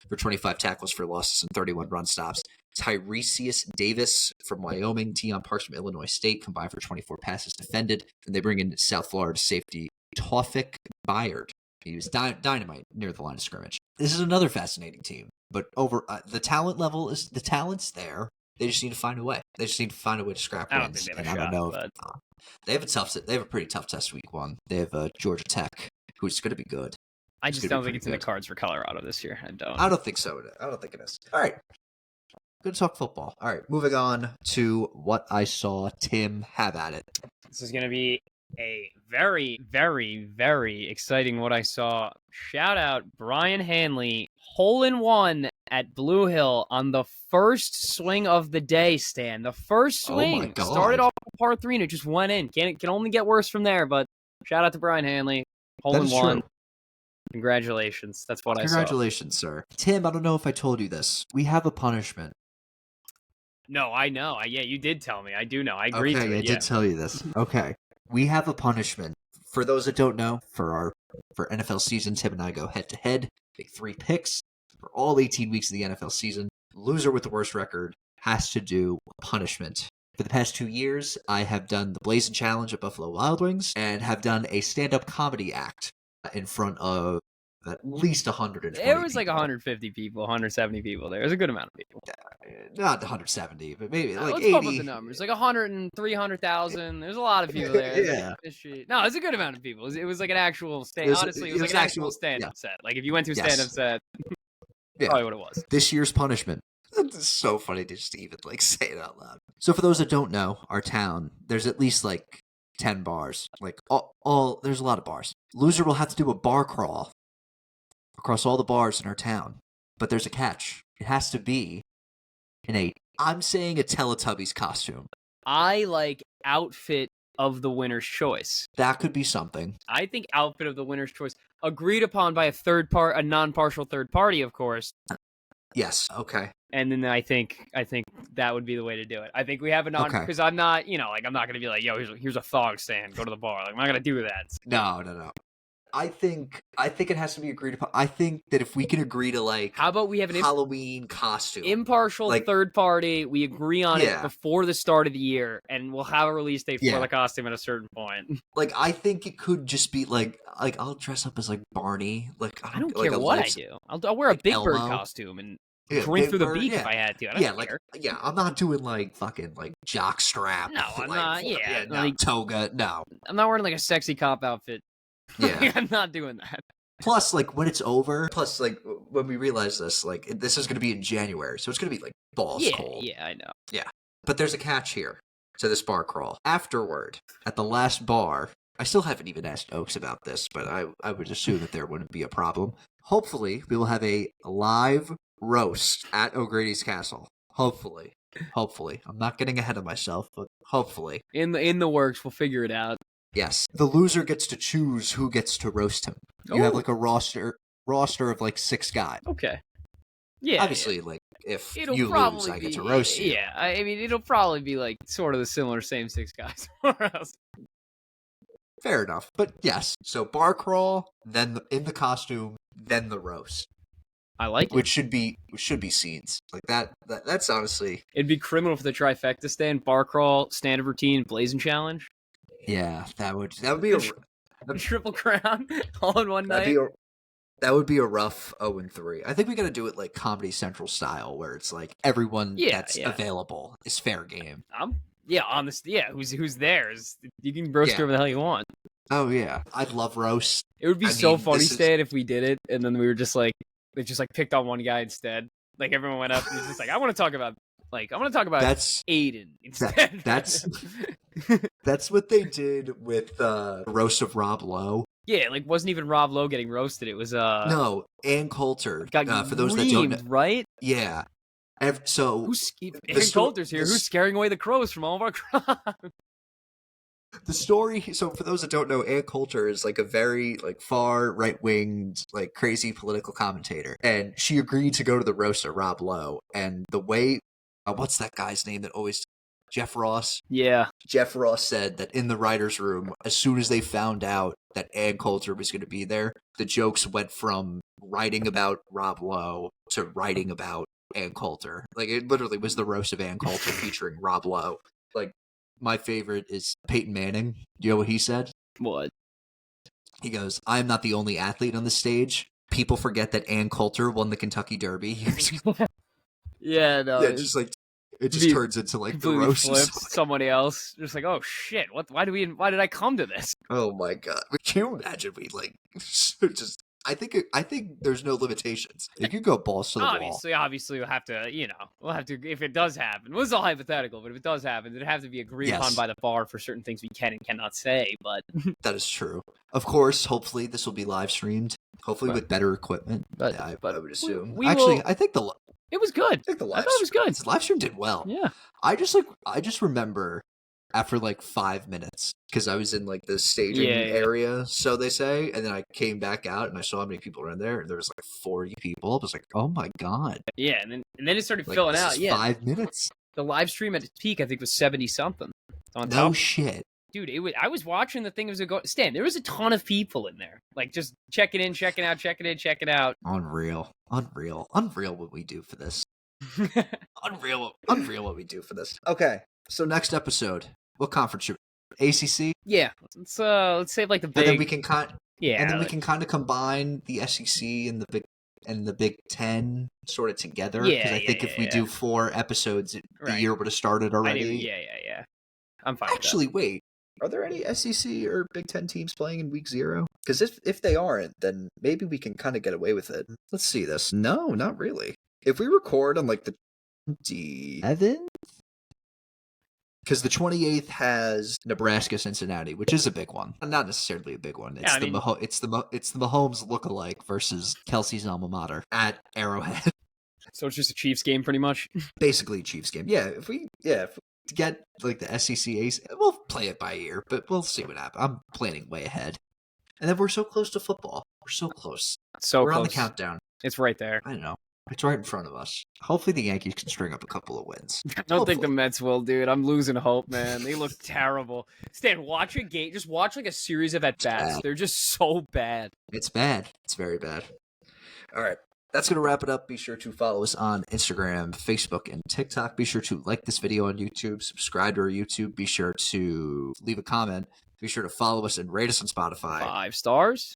for 25 tackles for losses and 31 run stops. Tiresias Davis from Wyoming, Tion Parks from Illinois State combined for 24 passes defended. And they bring in South Florida safety Tawfik Byard. He was dynamite near the line of scrimmage. This is another fascinating team, but over the talent's there. They just need to find a way. They just need to find a way to scrap wins. I don't know. They have a pretty tough test week 1. They have Georgia Tech, who's going to be good. I just don't think it's in the cards for Colorado this year. I don't think so. I don't think it is. All right. Good to talk football. All right. Moving on to what I saw. Tim, have at it. This is going to be a very, very, very exciting what I saw. Shout out Brian Hanley, hole-in-one at Blue Hill on the first swing of the day, Stan. The first swing. Oh my God. Started off par 3 and it just went in. Can only get worse from there, but shout out to Brian Hanley. Hole-in-one. Congratulations. That's what I saw. Congratulations, sir. Tim, I don't know if I told you this. We have a punishment. No, I know. Yeah, you did tell me. I do know. I agreed to it. Okay, I did tell you this. Okay. We have a punishment. For those that don't know, for NFL season, Tim and I go head-to-head, make 3 picks for all 18 weeks of the NFL season. Loser with the worst record has to do a punishment. For the past 2 years, I have done the Blazing Challenge at Buffalo Wild Wings and have done a stand-up comedy act in front of at least 120 There was people. like 150 people, 170 people there. It was a good amount of people. Not 170, but maybe like let's 80. bump up the numbers. Like 100 and 300,000. There's a lot of people there. Yeah. No, it's a good amount of people. It was like an actual stand. Honestly, it was like an actual stand-up set. Like if you went to a stand-up set, probably what it was. This year's punishment. It's so funny to just even like say it out loud. So for those that don't know, our town, there's at least like 10 bars. Like all there's a lot of bars. Loser will have to do a bar crawl across all the bars in our town. But there's a catch. It has to be I'm saying a Teletubbies costume. I like outfit of the winner's choice. That could be something. I think outfit of the winner's choice, agreed upon by a non-partial third party, of course. Yes. Okay. And then I think that would be the way to do it. I think we have because I'm not, I'm not gonna be like, yo, here's a thong stand, go to the bar. Like I'm not gonna do that. No. I think it has to be agreed upon. I think that if we can agree to like, how about we have an Halloween costume, impartial third party, we agree on it before the start of the year, and we'll have a release date for the costume at a certain point. Like I think it could just be like I'll dress up as like Barney. Like I don't care what I do. I'll wear a Big Bird costume and drink through the beach if I had to. I don't care. I'm not doing like fucking like jock strap. No, I'm not. Yeah, like toga. No, I'm not wearing like a sexy cop outfit. Yeah, I'm not doing that. Plus, like when it's over, like when we realize this, like this is going to be in January, so it's going to be like balls cold. Yeah, I know. Yeah, but there's a catch here to this bar crawl. Afterward, at the last bar, I still haven't even asked Oaks about this, but I would assume that there wouldn't be a problem. Hopefully, we will have a live roast at O'Grady's Castle. Hopefully. I'm not getting ahead of myself, but hopefully. In the works, we'll figure it out. Yes. The loser gets to choose who gets to roast him. You have like a roster of like 6 guys. Okay. Yeah. Obviously, like if you lose, I get to roast you. Yeah. I mean, it'll probably be like sort of the similar same 6 guys for us. Fair enough. But yes. So bar crawl, then in the costume, then the roast. I like it. Which should be scenes. Like that's honestly. It'd be criminal for the trifecta stand, bar crawl, stand-up routine, blazing challenge. Yeah, that would be a triple crown all in one night. That would be a rough 0-3. I think we got to do it like Comedy Central style, where it's like everyone that's available is fair game. Who's there? You can roast whoever the hell you want. Oh yeah, I'd love roast. It would be so funny, Stan, if we did it, and then we were just like, they just like picked on one guy instead. Like everyone went up and was just like, I want to talk about Aiden instead. That's what they did with roast of Rob Lowe. Yeah, like wasn't even Rob Lowe getting roasted. It was no, Ann Coulter. For those that don't know, right? Yeah. Ann Coulter's here. Who's scaring away the crows from all of our crimes? The story. So for those that don't know, Ann Coulter is like a very like far right winged like crazy political commentator, and she agreed to go to the roast of Rob Lowe. And the way, what's that guy's name that always? Jeff Ross? Yeah. Jeff Ross said that in the writer's room, as soon as they found out that Ann Coulter was going to be there, the jokes went from writing about Rob Lowe to writing about Ann Coulter. Like, it literally was the roast of Ann Coulter featuring Rob Lowe. Like, my favorite is Peyton Manning. Do you know what he said? What? He goes, I'm not the only athlete on the stage. People forget that Ann Coulter won the Kentucky Derby. Yeah, no. Yeah, just like... It just turns into like the roast of somebody else. Just like, oh shit, why did I come to this? Oh my god. Can you imagine we like just I think there's no limitations. It could go balls to the wall. Obviously, we'll have to, if it does happen. Well, it's all hypothetical, but if it does happen, it'd have to be agreed upon by the bar for certain things we can and cannot say. But that is true. Of course, hopefully this will be live streamed. Hopefully with better equipment. But I would assume. I think it was good. I thought it was good. The live stream did well. Yeah. I just remember after 5 minutes, because I was in the staging area, so they say, and then I came back out and I saw how many people were in there, and there was 40 people. I was like, oh my god. Yeah, and then it started filling out. Yeah, 5 minutes. The live stream at its peak, I think, was 70 something. No shit. Dude, I was watching the thing as it goes. Stan, there was a ton of people in there, just checking in, checking out, checking in, checking out. Unreal what we do for this. Unreal what we do for this. Okay, so next episode. What conference should ACC? Yeah, let's say the big. And then we can we can kind of combine the SEC and the Big Ten sort of together. Yeah, because I think if we do 4 episodes, the year would have started already. Yeah. I'm fine. Actually, wait. Are there any SEC or Big Ten teams playing in week 0? Because if they aren't, then maybe we can kind of get away with it. Let's see this. No, not really. If we record on the 27th. Because the 28th has Nebraska-Cincinnati, which is a big one. Not necessarily a big one. It's it's the Mahomes lookalike versus Kelsey's alma mater at Arrowhead. So it's just a Chiefs game, pretty much. Basically, a Chiefs game. Yeah, if we get the SEC Ace, we'll play it by ear, but we'll see what happens. I'm planning way ahead, and then we're so close to football. We're so close. We're on the countdown. It's right there. I know. It's right in front of us. Hopefully the Yankees can string up a couple of wins. I don't think the Mets will, dude. I'm losing hope, man. They look terrible. Stan, watch a game. Just watch a series of at-bats. They're just so bad. It's bad. It's very bad. All right. That's going to wrap it up. Be sure to follow us on Instagram, Facebook, and TikTok. Be sure to like this video on YouTube. Subscribe to our YouTube. Be sure to leave a comment. Be sure to follow us and rate us on Spotify. 5 stars?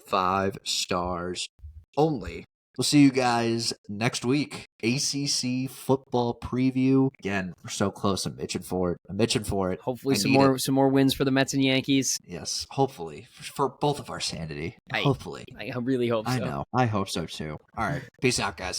5 stars only. We'll see you guys next week. ACC football preview. Again, we're so close. I'm itching for it. Hopefully some more wins for the Mets and Yankees. Yes, hopefully. For both of our sanity. Hopefully. I really hope so. I know. I hope so too. All right. Peace out, guys.